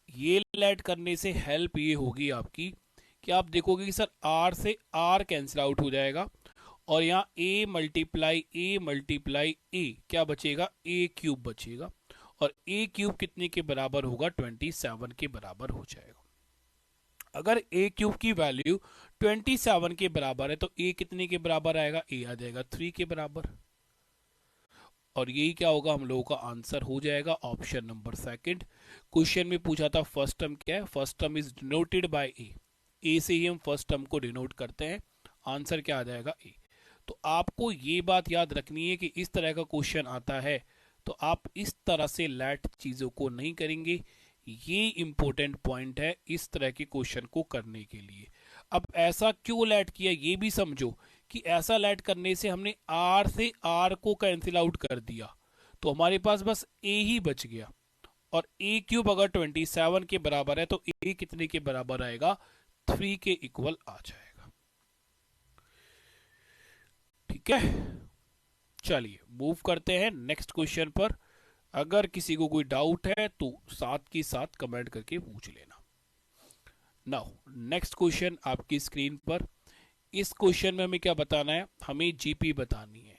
ये लेट करने से हेल्प ये होगी आपकी कि आप देखोगे कि सर आर से आर कैंसिल आउट हो जाएगा, और यहाँ ए मल्टीप्लाई ए क्या बचेगा, ए क्यूब बचेगा, और ए क्यूब कितने के बराबर होगा, 27 के बराबर हो जाएगा। अगर ए क्यूब की वैल्यू 27 के बराबर है तो ए कितने के बराबर आएगा, ए आ जाएगा 3 के बराबर, और यही क्या होगा, हम लोगों का आंसर हो जाएगा ऑप्शन नंबर सेकंड। क्वेश्चन में पूछा था फर्स्ट टर्म क्या है, first term is denoted by A से ही हम फर्स्ट टर्म को डिनोट करते हैं, आंसर क्या आ जाएगा ए। तो आपको ये बात याद रखनी है कि इस तरह का क्वेश्चन आता है तो आप इस तरह से लेट चीजों को नहीं करेंगे, ये इंपॉर्टेंट पॉइंट है इस तरह के क्वेश्चन को करने के लिए। अब ऐसा क्यों लेट किया ये भी समझो कि ऐसा लेट करने से हमने आर से आर को कैंसिल आउट कर दिया, तो हमारे पास बस ए ही बच गया, और ए क्यूब अगर 27 के बराबर है तो ए कितने के बराबर आएगा, 3 के इक्वल आ जाएगा। ठीक है, चलिए मूव करते हैं नेक्स्ट क्वेश्चन पर। अगर किसी को कोई डाउट है तो साथ के साथ कमेंट करके पूछ लेना। नाउ नेक्स्ट क्वेश्चन आपकी स्क्रीन पर। इस क्वेश्चन में हमें क्या बताना है, हमें जीपी बतानी है।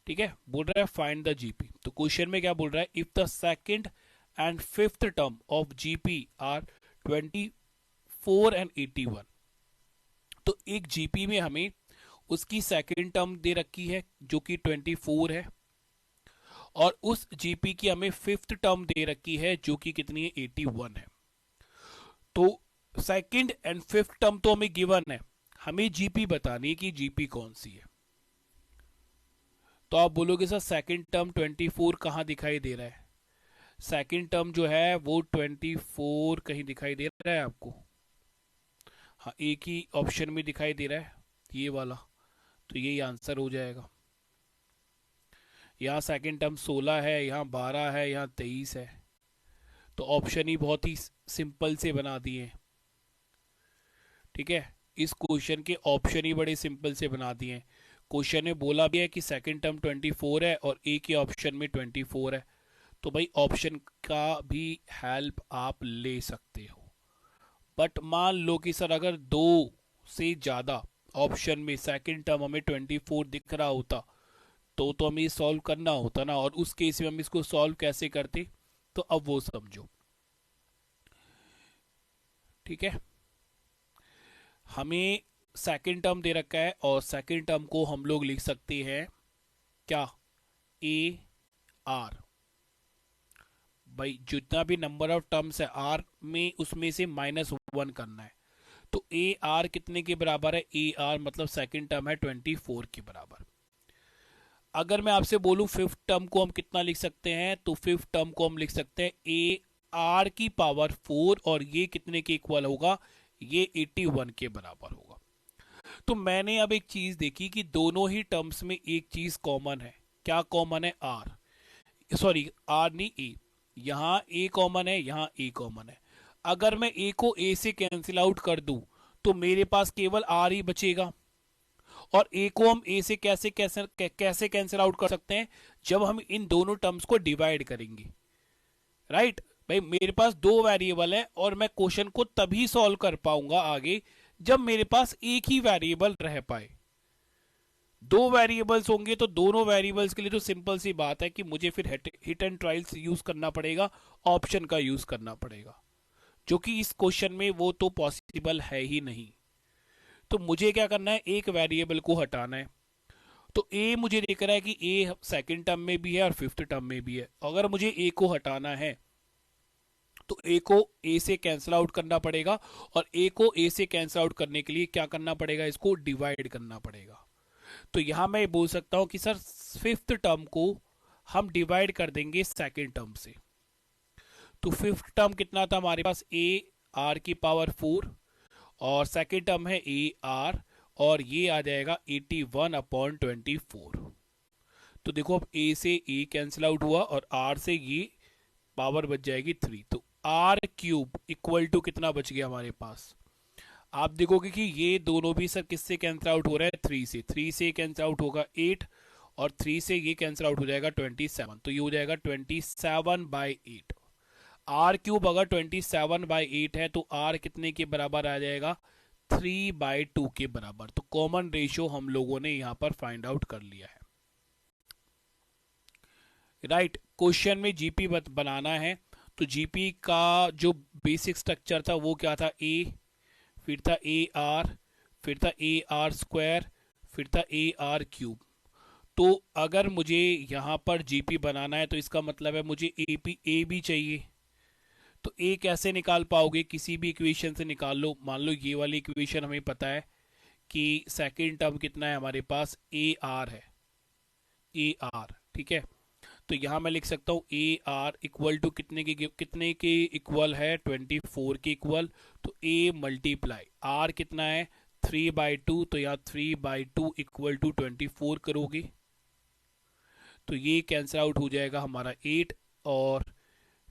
ठीक है, बोल रहा है फाइंड द जीपी। तो क्वेश्चन में क्या बोल रहा है, if the second and fifth term of GP are 24 and 81। तो एक जीपी में हमें उसकी सेकंड टर्म दे रखी है जो कि 24 है, और उस जीपी की हमें फिफ्थ टर्म दे रखी है जो कि कितनी है, 81 है। तो सेकंड एंड फिफ्थ टर्म तो हमें गिवन है, हमें जीपी बतानी है कि जीपी कौन सी है। तो आप बोलोगे सर सेकंड टर्म 24 कहां दिखाई दे रहा है, सेकंड टर्म जो है वो 24 कहीं दिखाई दे रहा है आपको? हाँ, एक ही ऑप्शन में दिखाई दे रहा है, ये वाला, तो यही आंसर हो जाएगा। यहाँ सेकंड टर्म 16 है, यहाँ 12 है, यहाँ 23 है, तो ऑप्शन ही बहुत ही सिंपल से बना दिए। ठीक है, इस क्वेश्चन के ऑप्शन ही बड़े सिंपल से बना दिए। क्वेश्चन में बोला भी है कि सेकंड टर्म 24 है और ए के ऑप्शन में 24 है, तो भाई ऑप्शन का भी हेल्प आप ले सकते हो। बट मान लो कि सर अगर 2 से ज़्यादा ऑप्शन में सेकंड टर्म हमें 24 दिख रहा होता तो हमें सॉल्व करना होता ना, और उस केस में हम इसको सॉल्व कैसे करते, तो अब वो समझो। ठीक है, हमें सेकंड टर्म दे रखा है और सेकंड टर्म को हम लोग लिख सकते हैं क्या, ए आर। भाई जितना भी नंबर ऑफ टर्म्स है आर में, उसमें से -1 करना है। तो ए आर कितने के बराबर है, ए आर मतलब सेकंड टर्म है 24 के बराबर। अगर मैं आपसे बोलूं फिफ्थ टर्म को हम कितना लिख सकते हैं, तो फिफ्थ टर्म को हम लिख सकते हैं ए आर की पावर 4, और ये कितने के इक्वल होगा, ये 81 के बराबर होगा। तो मैंने अब एक चीज देखी कि दोनों ही टर्म्स में एक चीज कॉमन है। क्या कॉमन है, आर, सॉरी आर नहीं ए, यहाँ ए कॉमन है, यहाँ ए कॉमन है। अगर मैं ए को ए से कैंसिल आउट कर दूं तो मेरे पास केवल आर ही बचेगा। और ए को हम ए से कैसे कैसे कैसे कैंसिल आउट कर सकते हैं, जब हम इन दोनों टर्म्स को डिवाइड करेंगे। राइट भाई, मेरे पास दो वेरिएबल है और मैं क्वेश्चन को तभी सॉल्व कर पाऊंगा आगे जब मेरे पास एक ही वेरिएबल रह पाए। दो वेरिएबल्स होंगे तो दोनों वेरिएबल्स के लिए तो सिंपल सी बात है कि मुझे फिर हिट एंड ट्रायल्स यूज करना पड़ेगा, ऑप्शन का यूज करना पड़ेगा, जो कि इस क्वेश्चन में वो तो पॉसिबल है ही नहीं। तो मुझे क्या करना है, एक वेरिएबल को हटाना है। तो ए मुझे देख रहा है कि ए सेकंड टर्म में भी है और फिफ्थ टर्म में भी है। अगर मुझे ए को हटाना है तो ए को ए से कैंसिल आउट करना पड़ेगा, और ए को ए से कैंसिल आउट करने के लिए क्या करना पड़ेगा, इसको डिवाइड करना पड़ेगा। तो यहां मैं बोल सकता हूं कि सर फिफ्थ टर्म को हम डिवाइड कर देंगे सेकंड टर्म से। तो फिफ्थ टर्म कितना था हमारे पास, ए आर की पावर 4, और सेकंड टर्म है ए आर, और ये आ जाएगा 81/24। तो देखो अब ए से ए कैंसिल आउट हुआ और आर से ये पावर बच जाएगी 3। तो आर क्यूब इक्वल टू कितना बच गया हमारे पास, आप देखोगे कि ये दोनों भी सर किससे कैंसिल आउट हो रहा है, 3 से कैंसिल आउट होगा 8, और 3 से ये कैंसिल आउट हो जाएगा 27। तो ये हो जाएगा 27/8। आर क्यूब अगर 27/8 है तो आर कितने के बराबर आ जाएगा, 3/2 के बराबर। तो कॉमन रेशियो हम लोगों ने यहां पर फाइंड आउट कर लिया है। राइट, क्वेश्चन में जीपी बनाना है, तो जीपी का जो बेसिक स्ट्रक्चर था वो क्या था, ए, फिर था ए आर, फिर था ए आर स्क्वायर, फिर था ए आर क्यूब। तो अगर मुझे यहाँ पर जीपी बनाना है तो इसका मतलब है मुझे ए भी चाहिए। तो ए कैसे निकाल पाओगे, किसी भी इक्वेशन से निकाल लो। मान लो ये वाली इक्वेशन हमें पता है कि सेकंड टर्म कितना है हमारे पास, ए आर है, ए आर, ठीक है। तो यहां मैं लिख सकता हूं ए आर इक्वल टू कितने के इक्वल है, 24 के इक्वल। तो ए मल्टीप्लाई आर कितना है, 3/2, तो यहाँ 3/2 इक्वल टू 24 करोगे तो ये कैंसिल आउट हो जाएगा हमारा 8, और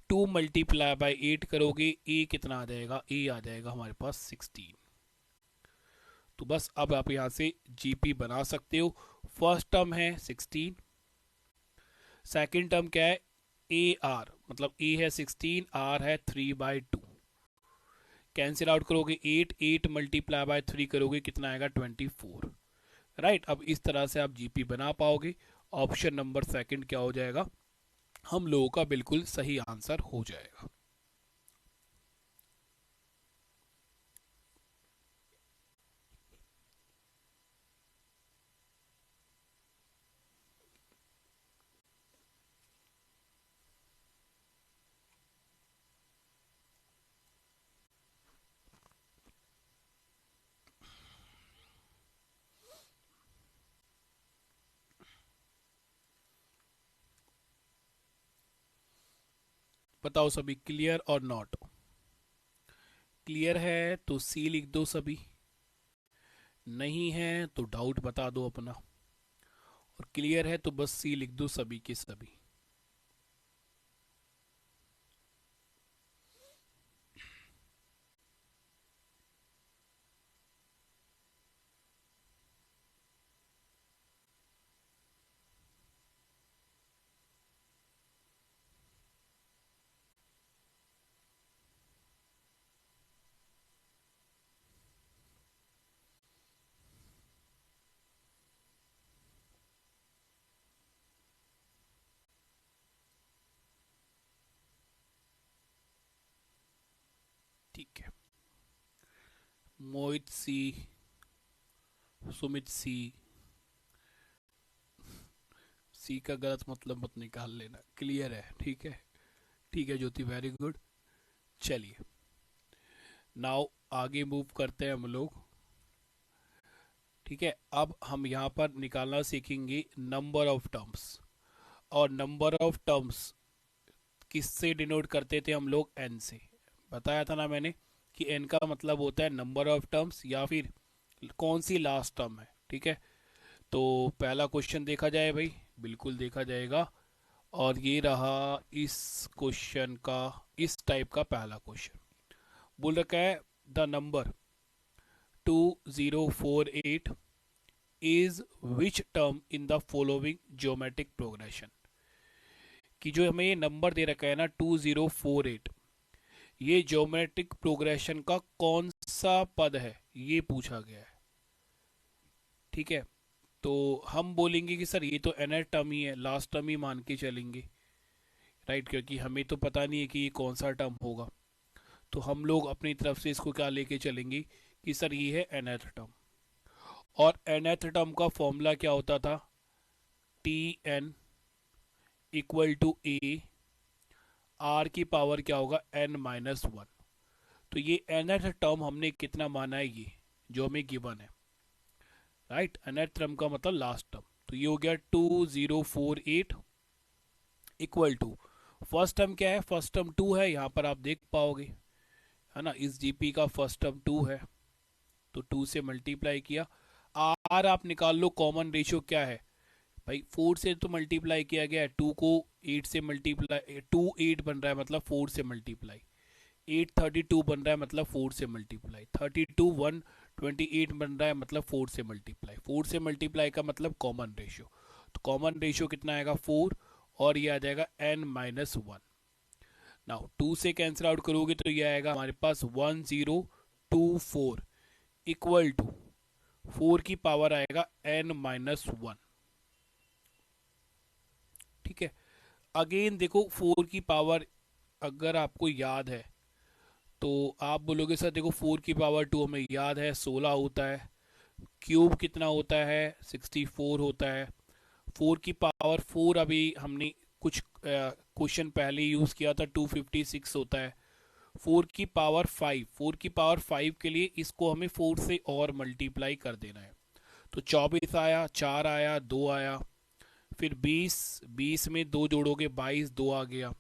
2 मल्टीप्लाई बाई 8 करोगे, ए कितना आ जाएगा, ए आ जाएगा हमारे पास 16। तो बस अब आप यहां से जीपी बना सकते हो। फर्स्ट टर्म है 16, सेकेंड टर्म क्या है, ए आर, मतलब ए है 16, आर है 3/2। कैंसिल आउट करोगे 8, 8 मल्टीप्लाई बाय 3 करोगे कितना आएगा, 24। राइट, अब इस तरह से आप जीपी बना पाओगे। ऑप्शन नंबर सेकंड क्या हो जाएगा, हम लोगों का बिल्कुल सही आंसर हो जाएगा। बताओ सभी, क्लियर और नॉट। क्लियर है तो सी लिख दो सभी, नहीं है तो डाउट बता दो अपना, और क्लियर है तो बस सी लिख दो सभी के सभी। मोहित सी, सुमित सी। सी का गलत मतलब मत निकाल लेना, क्लियर है? ठीक है, ठीक है ज्योति, वेरी गुड। चलिए, नाउ आगे मूव करते हैं हम लोग। ठीक है, अब हम यहाँ पर निकालना सीखेंगे नंबर ऑफ टर्म्स। और नंबर ऑफ टर्म्स किससे डिनोट करते थे हम लोग? एन से। बताया था ना मैंने कि एन का मतलब होता है नंबर ऑफ टर्म्स या फिर कौन सी लास्ट टर्म है। ठीक है, तो पहला क्वेश्चन देखा जाए भाई, बिल्कुल देखा जाएगा। और ये रहा इस क्वेश्चन का, इस टाइप का पहला क्वेश्चन। बोल रखा है the number 2048 is which term in the following geometric progression. कि जो हमें ये नंबर दे रखा है ना 2048, ये ज्योमेट्रिक प्रोग्रेशन का कौन सा पद है, ये पूछा गया है। ठीक है, तो हम बोलेंगे कि सर ये तो nth टर्म ही है, लास्ट टर्म ही मान के चलेंगे, राइट, क्योंकि हमें तो पता नहीं है कि ये कौन सा टर्म होगा। तो हम लोग अपनी तरफ से इसको क्या लेके चलेंगे कि सर ये है nth टर्म। और nth टर्म का फॉर्मूला क्या होता था? T n equal to a, are की पावर क्या होगा? N minus one. तो ये nth टर्म हमने कितना माना है, ये जो हमें गिवन है, राइट। nth टर्म का मतलब लास्ट टर्म। तो ये हो गया 2048 इक्वल टू, फर्स्ट टर्म क्या है? फर्स्ट टर्म 2 है, यहाँ पर आप देख पाओगे, है ना। इस जीपी का फर्स्ट टर्म 2 है, तो 2 से मल्टीप्लाई किया। आर आप निकाल लो, कॉमन रेशियो क्या है भाई? 4 से तो मल्टीप्लाई किया गया है, 2 को 8 से मल्टीप्लाई, 2 8 बन रहा है मतलब 4 से मल्टीप्लाई, 8 32 बन रहा है मतलब 4 से मल्टीप्लाई, 32 128 बन रहा है मतलब 4 से मल्टीप्लाई, 4 से मल्टीप्लाई का मतलब कॉमन रेशियो। तो कॉमन रेशियो कितना आएगा? 4, और ये आ जाएगा n माइनस वन। नाउ 2 से कैंसिल आउट करोगे तो ये आएगा हमारे पास 1024 इक्वल टू 4 की पावर आएगा n माइनस वन। ठीक है, अगेन देखो 4 की पावर अगर आपको याद है तो आप बोलोगे सर देखो 4 की पावर 2 हमें याद है 16 होता है, क्यूब कितना होता है? 64 होता है। 4 की पावर 4 अभी हमने कुछ क्वेश्चन पहले यूज़ किया था, 256 होता है। 4 की पावर 5, 4 की पावर 5 के लिए इसको हमें 4 से और मल्टीप्लाई कर देना है। तो 24 आया, 4 आया, 2 आया, फिर 20, 20 में 2 जोड़ोगे 22, 2 आ गया,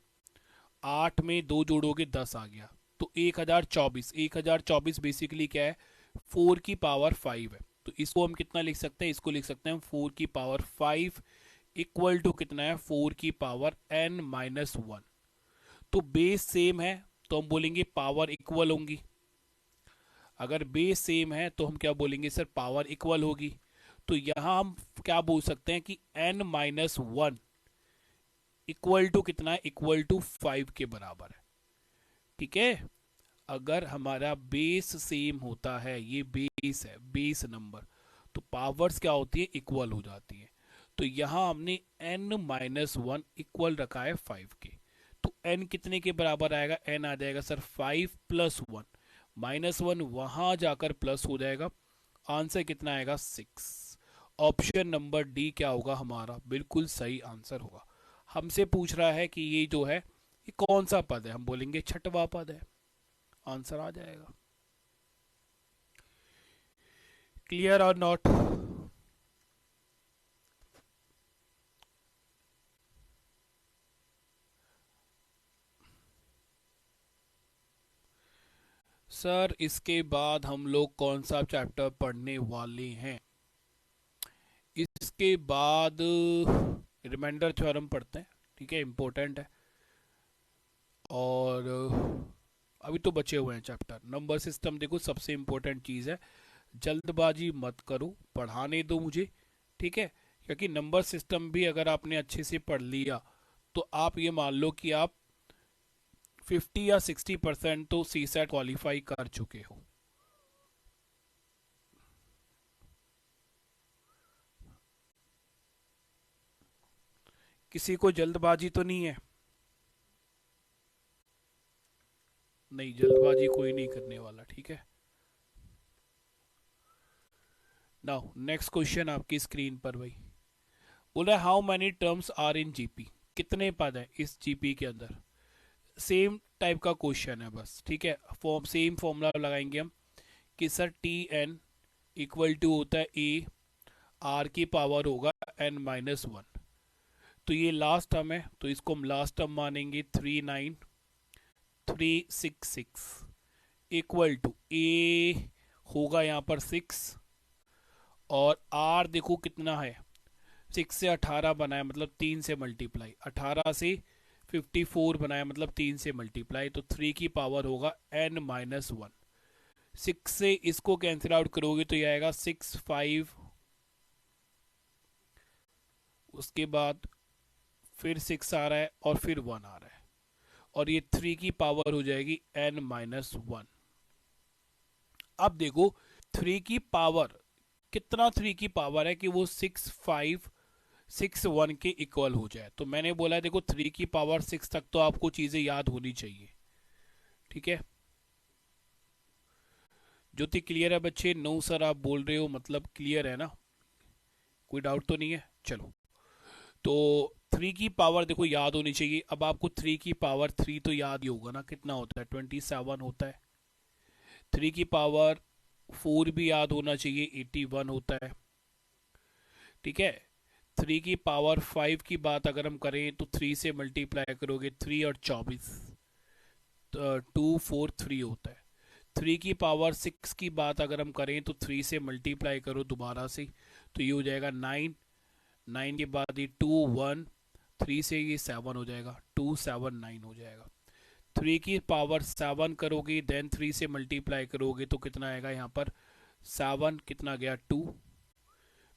8 में 2 जोड़ोगे 10 आ गया। तो 1024, 1024 बेसिकली क्या है? 4 की पावर 5 है। तो इसको हम कितना लिख सकते हैं? इसको लिख सकते हैं 4 की पावर 5 इक्वल टू कितना है? 4 की पावर n माइनस वन। तो बेस सेम है तो हम बोलेंगे पावर इक्वल होंगी। अगर बेस सेम है तो हम क्या बोलेंगे? सर पावर इक्वल होगी। तो यहां हम क्या बोल सकते हैं कि n minus one equal to कितना है? इक्वल टू 5 के बराबर है। ठीक है, अगर हमारा बेस सेम होता है, ये बेस है, बेस नंबर, तो पावर्स क्या होती है? इक्वल हो जाती है। तो यहां हमने n माइनस वन इक्वल रखा है 5 के। तो n कितने के बराबर आएगा? n आ जाएगा sir 5 plus one, minus one वहां जाकर प्लस हो जाएगा। आंसर कितना आएगा? 6। ऑप्शन नंबर डी क्या होगा हमारा? बिल्कुल सही आंसर होगा। हमसे पूछ रहा है कि ये जो है ये कौन सा पद है, हम बोलेंगे छठवां पद है, आंसर आ जाएगा। क्लियर और नॉट? सर इसके बाद हम लोग कौन सा चैप्टर पढ़ने वाले हैं? इसके बाद रिमाइंडर थ्योरम पढ़ते हैं। ठीक है, इम्पोर्टेंट है। और अभी तो बचे हुए हैं चैप्टर। नंबर सिस्टम देखो सबसे इम्पोर्टेंट चीज़ है, जल्दबाजी मत करो, पढ़ाने दो मुझे। ठीक है, क्योंकि नंबर सिस्टम भी अगर आपने अच्छे से पढ़ लिया तो आप ये मान लो कि आप 50 या 60% तो सी सेट क्वालिफाई कर चुके हो। किसी को जल्दबाजी तो नहीं है? नहीं, जल्दबाजी कोई नहीं करने वाला। ठीक है, नाउ नेक्स्ट क्वेश्चन आपकी स्क्रीन पर भाई बोल रहा है how many terms are in GP, कितने पद हैं इस जीपी के अंदर। सेम टाइप का क्वेश्चन है बस, ठीक है। सेम फॉर्मूला लगाएंगे हम कि sir t n equal to होता है ए आर की पावर होगा एन माइनस वन। तो ये लास्ट टर्म है तो इसको हम लास्ट टर्म मानेंगे 39366 इक्वल टू ए होगा यहाँ पर 6 और आर देखो कितना है, 6 से 18 बनाया मतलब 3 से मल्टीप्लाई, 18 से 54 बनाया मतलब 3 से मल्टीप्लाई, तो 3 की पावर होगा n माइनस वन। 6 से इसको कैंसिल आउट करोगे तो ये आएगा 6 5, उसके बाद फिर 6 आ रहा है और फिर 1 आ रहा है और ये 3 की पावर हो जाएगी n माइनस वन। अब देखो 3 की पावर कितना, 3 की पावर है कि वो 6 5 6 1 के इक्वल हो जाए। तो मैंने बोला देखो 3 की पावर 6 तक तो आपको चीजें याद होनी चाहिए, ठीक है। ज्योति क्लियर है बच्चे? नो सर आप बोल रहे हो मतलब क्लियर है ना, कोई डाउट तो नहीं है? चलो तो 3 की पावर देखो याद होनी चाहिए। अब आपको 3 की पावर 3 तो याद ही होगा ना, कितना होता है 27 होता है। 3 की पावर 4 भी याद होना चाहिए, 81 होता है, ठीक है। 3 की पावर 5 की बात अगर हम करें तो 3 से मल्टीप्लाई करोगे 3 और 24 243 होता है। 3 की पावर 6 की बात अगर हम करें तो 3 से मल्टीप्लाई करो दोबारा से तो ये हो जाएगा 9, 9 के बाद ये 2 1, 3 से ये 7 हो जाएगा, 279 हो जाएगा। 3 की पावर 7 करोगे देन 3 से मल्टीप्लाई करोगे तो कितना आएगा यहाँ पर 7 कितना गया 2,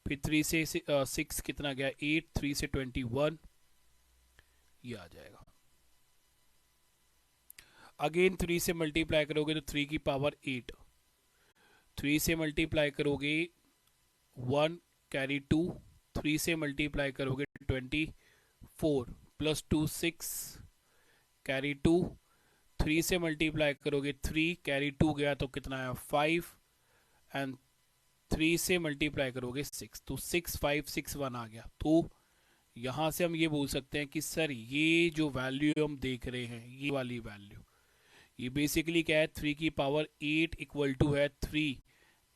फिर 3 से 6 कितना गया 8, 3 से 21 ये आ जाएगा। अगेन 3 से मल्टीप्लाई करोगे तो 3 की पावर 8, 3 से मल्टीप्लाई करोगे 1 कैरी 2, 3 से मल्टीप्लाई करोगे 24 प्लस 2 6 कैरी 2, 3 से मल्टीप्लाई करोगे 3 कैरी 2 गया तो कितना आया 5 एंड 3 से मल्टीप्लाई करोगे 6 तो 6 5 6 1 आ गया। तो यहां से हम ये बोल सकते हैं कि सर ये जो वैल्यू हम देख रहे हैं ये वाली वैल्यू ये बेसिकली क्या है 3 की पावर 8 इक्वल टू है 3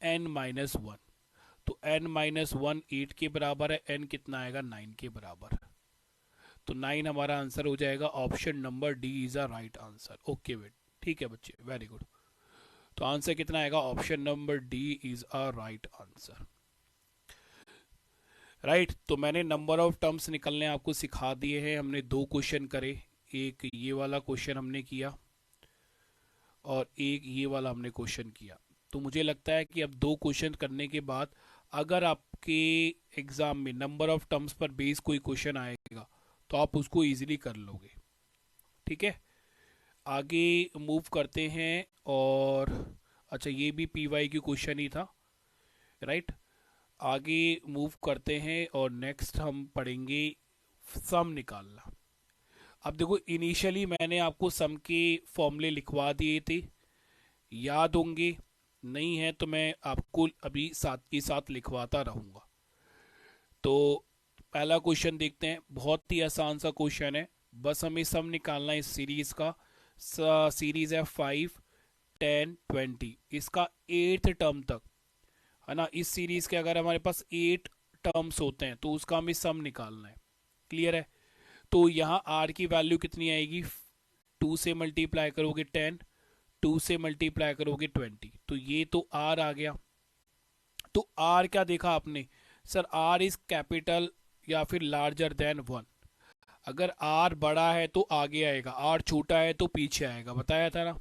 n माइनस वन। तो n माइनस वन 8 के बराबर है, n कितना आएगा 9 के बराबर, तो 9 हमारा आंसर हो जाएगा। Option number D is a right answer. Okay बेट, ठीक है बच्चे, वेरी गुड। तो आंसर कितना आएगा, option number D is a right answer. Right, तो मैंने नंबर ऑफ टर्म्स निकलने आपको सिखा दिए हैं। हमने 2 क्वेश्चन करे, एक ये वाला क्वेश्चन हमने किया और एक ये वाला हमने क्वेश्चन किया। तो मुझे लगता है कि अब 2 क्वेश्चन करने के बाद अगर आपके एग्जाम में नंबर ऑफ टर्म्स पर बेस कोई क्वेश्चन आएगा तो आप उसको इजीली कर लोगे, ठीक है। आगे मूव करते हैं और अच्छा ये भी पीवाई की क्वेश्चन ही था, राइट। आगे मूव करते हैं और नेक्स्ट हम पढ़ेंगे सम निकालना। अब देखो इनिशियली मैंने आपको सम के फॉर्मूले लिखवा दिए थे, याद होंगे, नहीं है तो मैं आपको अभी साथ के साथ लिखवाता रहूँगा। तो पहला क्वेश्चन देखते हैं, बहुत ही आसान सा क्वेश्चन है, बस हमें सम निकालना है इस सीरीज का। सीरीज है 5 10 20, इसका 8th टर्म तक है ना। इस सीरीज के अगर हमारे पास 8 टर्म्स होते हैं तो उसका हमें सम निकालना है, क्लियर है। तो यहाँ r की वैल्यू कितनी आएगी, 2 से मल्टीप्लाई करोगे 10, 2 से मल्टीप्लाई करोगे 20, तो ये तो r आ गया। तो r क्या देखा आपने, सर r इज कैपिटल या फिर लार्जर देन 1। अगर r बड़ा है तो आगे आएगा, r छोटा है तो पीछे आएगा, बताया था ना।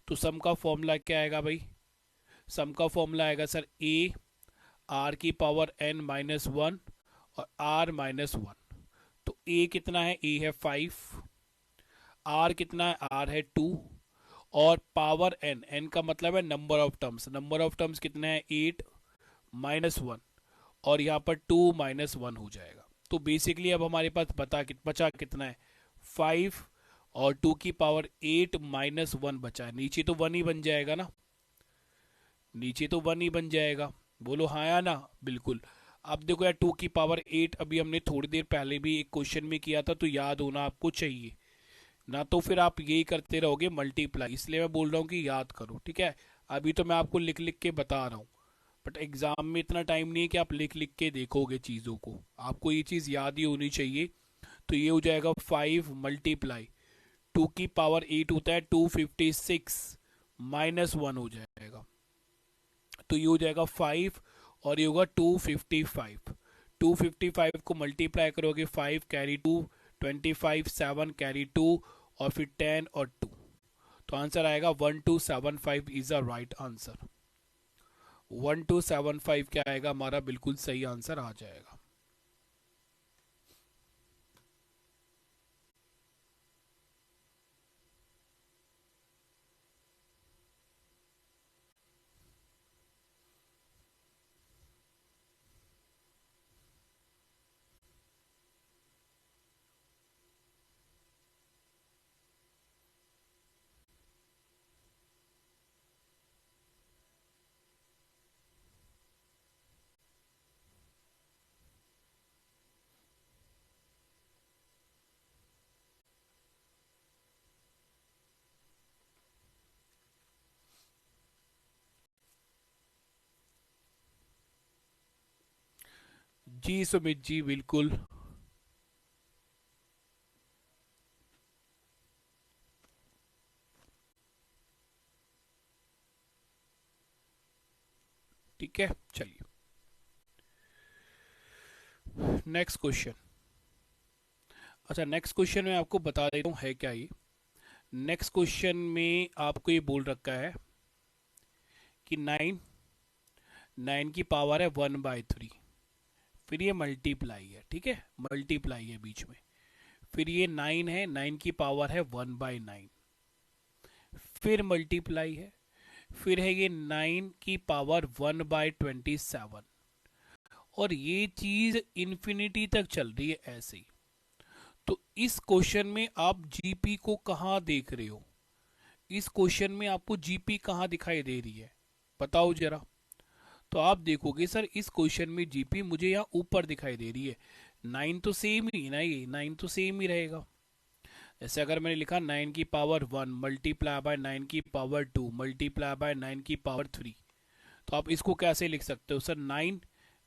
तो सम का फॉर्मूला क्या आएगा भाई, सम का फॉर्मूला आएगा सर a r की पावर n माइनस वन और r माइनस वन। तो a कितना है, a है 5, r कितना है, r है 2 और पावर n, n का मतलब है number of terms, number of terms कितने हैं 8 माइनस वन और यहाँ पर 2 माइनस वन हो जाएगा। तो बेसिकली अब हमारे पास बचा कितना है 5 और 2 की पावर 8 माइनस वन बचा है, नीचे तो 1 ही बन जाएगा ना, नीचे तो 1 ही बन जाएगा। बोलो हाँ या ना। बिल्कुल। अब देखो यार, 2 की पावर 8 अभी हमने थोड़ी देर पहले भी एक क्वेश्चन में किया था, तो याद होना आपको चाहिए ना, तो फिर आप यही करते रहोगे मल्टीप्लाई, इसलिए मैं बोल रहा हूँ कि याद करो, ठीक है। अभी तो मैं आपको लिख लिख के बता रहा हूँ, बट एग्जाम में इतना टाइम नहीं है कि आप लिख लिख के देखोगे चीज़ों को, आपको ये चीज़ याद ही होनी चाहिए। तो ये हो जाएगा 5 × 2 की पावर 8 होता है 256 -1 हो जाएगा। तो ये हो जाएगा 5 और ये होगा 255। 255 को मल्टीप्लाई करोगे 5 कैरी 2, 25 7 कैरी 2 और फिर 10 और 2, तो आंसर आएगा 1275 इज अ राइट आंसर। 1275 क्या आएगा हमारा, बिल्कुल सही आंसर आ जाएगा। जी सुमित जी, बिल्कुल। ठीक है, चलिए नेक्स्ट क्वेश्चन। अच्छा, नेक्स्ट क्वेश्चन में आपको बता देता हूँ है क्या ये। नेक्स्ट क्वेश्चन में आपको ये बोल रखा है कि 9 की पावर है 1/3, फिर ये मल्टीप्लाई है, ठीक है, मल्टीप्लाई है बीच में, फिर ये 9 है, 9 की पावर है 1/9, फिर मल्टीप्लाई है, फिर है ये 9 की पावर 1/27, और ये चीज इन्फिनिटी तक चल रही है ऐसे ही। तो इस क्वेश्चन में आप जीपी को कहाँ देख रहे हो, इस क्वेश्चन में आपको जीपी कहाँ दिखाई दे रही है, बताओ जरा। तो आप देखोगे सर इस क्वेश्चन में जीपी मुझे यहाँ ऊपर दिखाई दे रही है। 9 तो सेम ही ना, ये 9 तो सेम ही रहेगा। जैसे अगर मैंने लिखा 9 की पावर 1 मल्टीप्लाई बाय 9 की पावर 2 मल्टीप्लाई बाय 9 की पावर 3, तो आप इसको कैसे लिख सकते हो सर, 9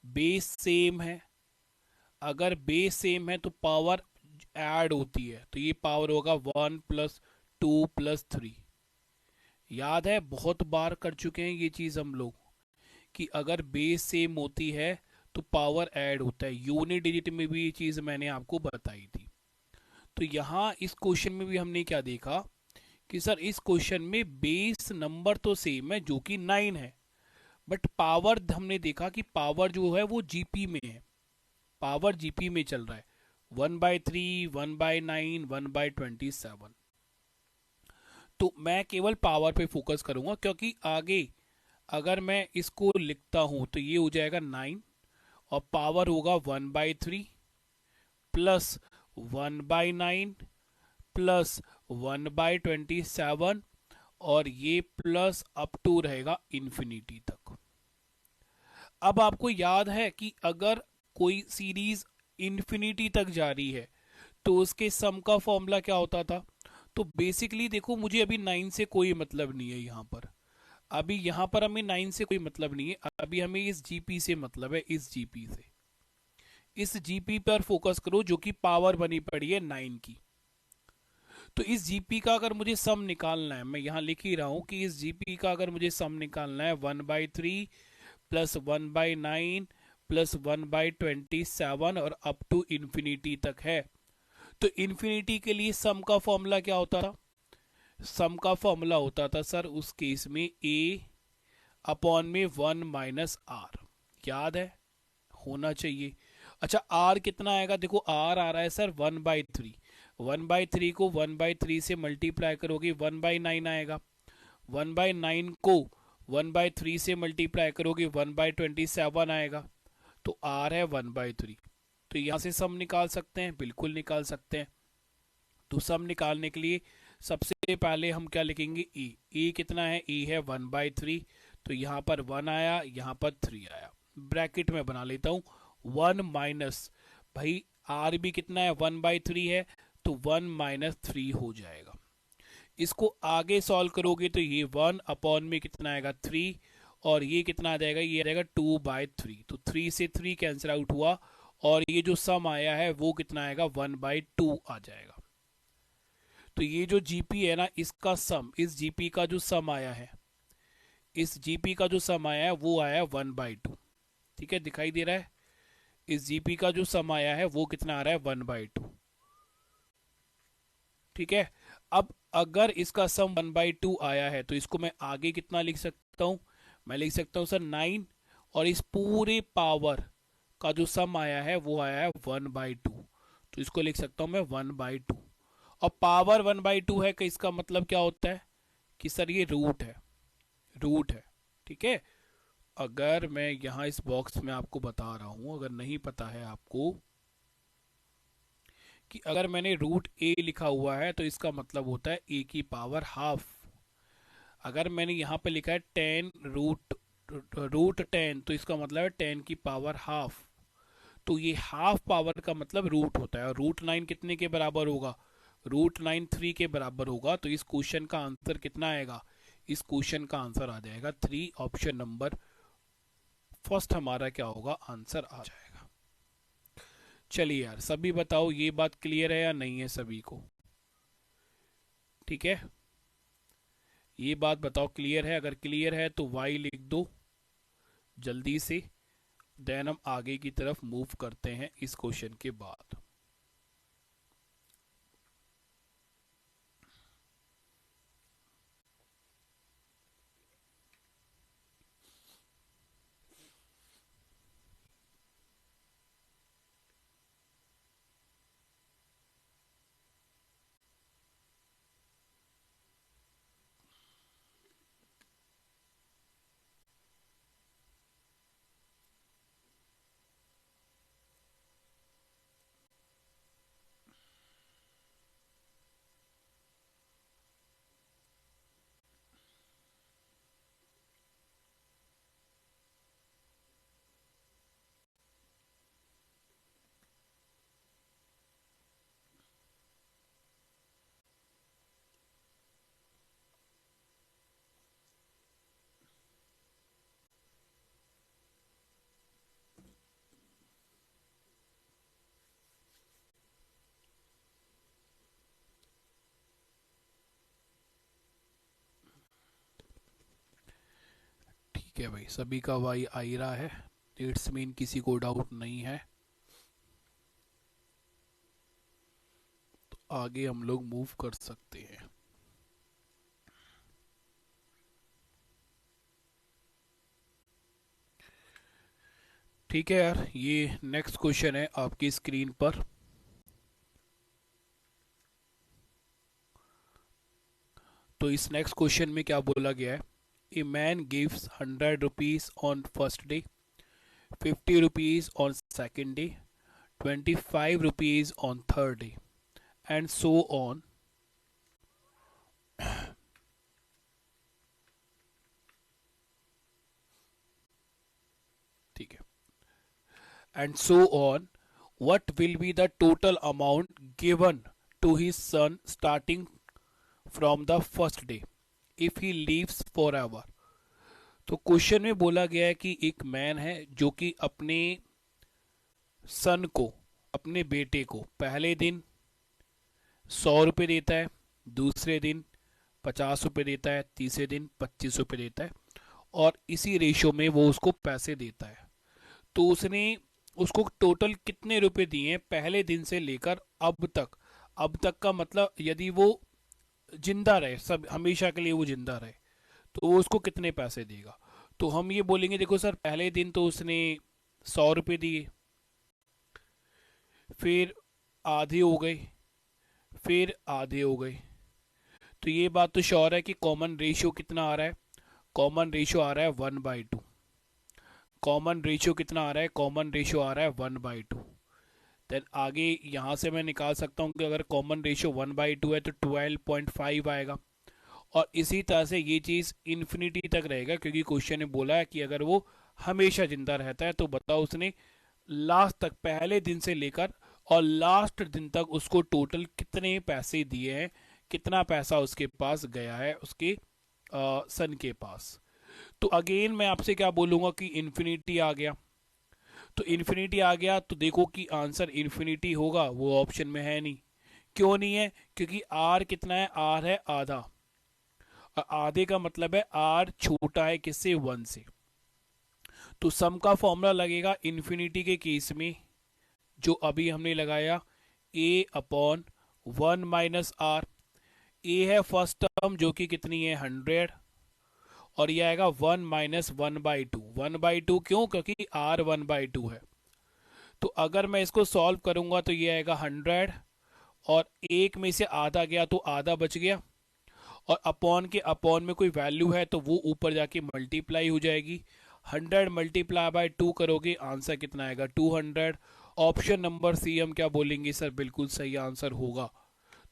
बेस सेम है, अगर बेस सेम है तो पावर ऐड होती है, तो ये पावर होगा 1 + 2 + 3। याद है, बहुत बार कर चुके हैं ये चीज हम लोग, कि अगर बेस सेम होती है तो पावर ऐड होता है, यूनिट डिजिट में भी ये चीज मैंने आपको बताई थी। तो यहाँ इस क्वेश्चन में भी हमने क्या देखा कि सर इस क्वेश्चन में बेस नंबर तो सेम है जो कि 9 है, बट पावर हमने देखा कि पावर जो है वो जीपी में है, पावर जीपी में चल रहा है, 1/3, 1/9, 1/27। तो मैं केवल पावर पे फोकस करूंगा, क्योंकि आगे अगर मैं इसको लिखता हूं तो ये हो जाएगा 9 और पावर होगा 1/3 प्लस 1/9 प्लस 1/27, और ये प्लस अप टू रहेगा इन्फिनिटी तक। अब आपको याद है कि अगर कोई सीरीज इन्फिनिटी तक जा रही है तो उसके सम का फॉर्मूला क्या होता था। तो बेसिकली देखो, मुझे अभी 9 से कोई मतलब नहीं है यहाँ पर, अभी यहाँ पर हमें 9 से कोई मतलब नहीं है, अभी हमें इस जीपी से मतलब है, इस जीपी से। इस जीपी पर फोकस करो जो कि पावर बनी पड़ी है 9 की। तो इस जीपी का अगर मुझे सम निकालना है, मैं यहाँ लिख ही रहा हूँ कि इस जीपी का अगर मुझे सम निकालना है 1/3 प्लस 1/9 प्लस 1/27 और अप टू इन्फिनिटी तक है। तो इन्फिनिटी के लिए सम का फॉर्मूला क्या होता था, सम का फॉर्मूला होता था सर उस केस में ए अपॉन में 1 - आर, याद है, होना चाहिए। अच्छा, आर कितना आएगा, देखो आर आ रहा है सर 1/3, 1/3 को 1/3 से मल्टीप्लाई करोगे 1/9 आएगा, 1/9 को 1/3 से मल्टीप्लाई करोगे 1/27 आएगा, तो आर है 1/3। तो यहां से सम निकाल सकते हैं, बिल्कुल निकाल सकते हैं। तो सम निकालने के लिए सबसे पहले हम क्या लिखेंगे, ए, ए कितना है, ए है 1/3, तो यहाँ पर 1 आया, यहाँ पर 3 आया। ब्रैकेट में बना लेता हूँ 1 माइनस, भाई आर भी कितना है 1/3 है, तो 1 माइनस 3 हो जाएगा। इसको आगे सॉल्व करोगे तो ये 1 अपॉन में कितना आएगा 3, और ये कितना आ जाएगा, ये आ जाएगा 2/3। तो 3 से 3 कैंसिल आउट हुआ, और ये जो सम आया है वो कितना आएगा 1/2 आ जाएगा। तो ये जो जीपी है ना, इसका सम, इस जीपी का जो सम आया है, इस जीपी का जो सम आया है वो आया 1/2। ठीक है, दिखाई दे रहा है। इस जीपी का जो सम आया है वो कितना आ रहा है 1/2। ठीक है, अब अगर इसका सम 1/2 आया है तो इसको मैं आगे कितना लिख सकता हूं, मैं लिख सकता हूं सर 9, और इस पूरे पावर का जो सम आया है वो आया है 1/2, तो इसको लिख सकता हूं मैं 1/2। और पावर 1/2 है कि इसका मतलब क्या होता है कि सर ये रूट है, रूट है। ठीक है, अगर मैं यहाँ इस बॉक्स में आपको बता रहा हूं, अगर नहीं पता है आपको, कि अगर मैंने रूट ए लिखा हुआ है तो इसका मतलब होता है ए की पावर हाफ। अगर मैंने यहाँ पे लिखा है 10 रूट 10, तो इसका मतलब है 10 की पावर हाफ। तो ये हाफ पावर का मतलब रूट होता है, और रूट 9 कितने के बराबर होगा, रूट 9 3 के बराबर होगा। तो इस क्वेश्चन का आंसर कितना आएगा, इस क्वेश्चन का आंसर आ जाएगा 3, ऑप्शन नंबर फर्स्ट हमारा क्या होगा, आंसर आ जाएगा। चलिए यार, सभी बताओ ये बात क्लियर है या नहीं है सभी को। ठीक है, ये बात बताओ क्लियर है, अगर क्लियर है तो वाई लिख दो जल्दी से, देन हम आगे की तरफ मूव करते हैं इस क्वेश्चन के बाद। ठीक है भाई, सभी का वाई आ ही रहा है, इट्स मीन किसी को डाउट नहीं है। तो आगे हम लोग मूव कर सकते हैं। ठीक है यार, ये नेक्स्ट क्वेश्चन है आपकी स्क्रीन पर। तो इस नेक्स्ट क्वेश्चन में क्या बोला गया है, a man gives 100 rupees on first day, 50 rupees on second day, 25 rupees on third day, and so on. ठीक है, and so on, what will be the total amount given to his son starting from the first day if he lives forever। तो question में बोला गया है कि एक man है जो कि अपने सन को, अपने बेटे को पहले दिन 100 रुपये देता है, दूसरे दिन 50 रुपये देता है, तीसरे दिन 25 रुपये देता है, और इसी रेशो में वो उसको पैसे देता है। तो उसने उसको टोटल कितने रुपए दिए हैं पहले दिन से लेकर अब तक। अब तक का मतलब यदि वो जिंदा रहे, सब हमेशा के लिए वो जिंदा रहे, तो वो उसको कितने पैसे देगा। तो हम ये बोलेंगे, देखो सर पहले दिन तो उसने 100 रुपये दिए, फिर आधे हो गए, फिर आधे हो गए। तो ये बात तो श्योर है कि कॉमन रेशियो कितना आ रहा है, कॉमन रेशियो आ रहा है 1/2। कॉमन रेशियो कितना आ रहा है, कॉमन रेशियो आ रहा है 1/2। देन आगे यहाँ से मैं निकाल सकता हूँ कि अगर कॉमन रेशियो 1/2 है तो 12.5 आएगा, और इसी तरह से ये चीज़ इन्फिनिटी तक रहेगा, क्योंकि क्वेश्चन ने बोला है कि अगर वो हमेशा जिंदा रहता है तो बताओ उसने लास्ट तक, पहले दिन से लेकर और लास्ट दिन तक उसको टोटल कितने पैसे दिए हैं, कितना पैसा उसके पास गया है उसके सन के पास। तो अगेन मैं आपसे क्या बोलूंगा कि इन्फिनिटी आ गया, तो इन्फिनिटी आ गया तो देखो कि आंसर इन्फिनिटी होगा, वो ऑप्शन में है नहीं। क्यों नहीं है? क्योंकि आर कितना है? आर है आधा, और आधे का मतलब है आर छोटा है किससे? वन से। तो सम का फॉर्मूला लगेगा इन्फिनिटी के केस में जो अभी हमने लगाया, ए अपॉन वन माइनस आर। ए है फर्स्ट टर्म जो कि कितनी है? 100, और ये आएगा one minus one by two. One by two क्यों? क्योंकि आर वन बाई टू है। तो अगर मैं इसको सॉल्व करूंगा तो ये आएगा 100, और एक में से आधा गया तो आधा बच गया, और अपॉन के अपॉन में कोई वैल्यू है तो वो ऊपर जाके मल्टीप्लाई हो जाएगी। 100 मल्टीप्लाई बाय 2 करोगे, आंसर कितना आएगा? 200। ऑप्शन नंबर सी हम क्या बोलेंगे सर? बिल्कुल सही आंसर होगा।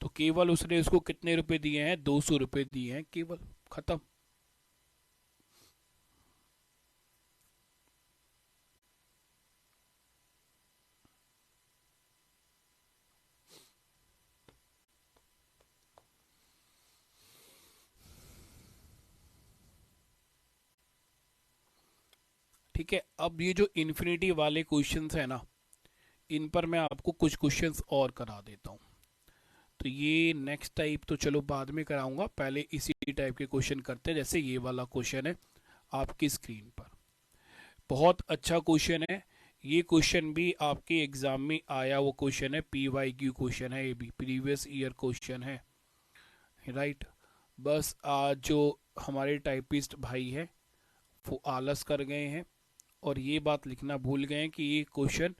तो केवल उसने उसको कितने रुपए दिए हैं? 200 रुपए दिए हैं केवल, खत्म। ठीक है, अब ये जो इन्फिनिटी वाले क्वेश्चंस है ना, इन पर मैं आपको कुछ क्वेश्चंस और करा देता हूँ। तो ये नेक्स्ट टाइप तो चलो बाद में कराऊंगा, पहले इसी टाइप के क्वेश्चन करते हैं। जैसे ये वाला क्वेश्चन है आपकी स्क्रीन पर, बहुत अच्छा क्वेश्चन है। ये क्वेश्चन भी आपके एग्जाम में आया वो क्वेश्चन है, PYQ क्वेश्चन है, ये भी प्रीवियस ईयर क्वेश्चन है, राइट। बस आज जो हमारे टाइपिस्ट भाई है वो आलस कर गए हैं और ये बात लिखना भूल गए हैं कि ये क्वेश्चन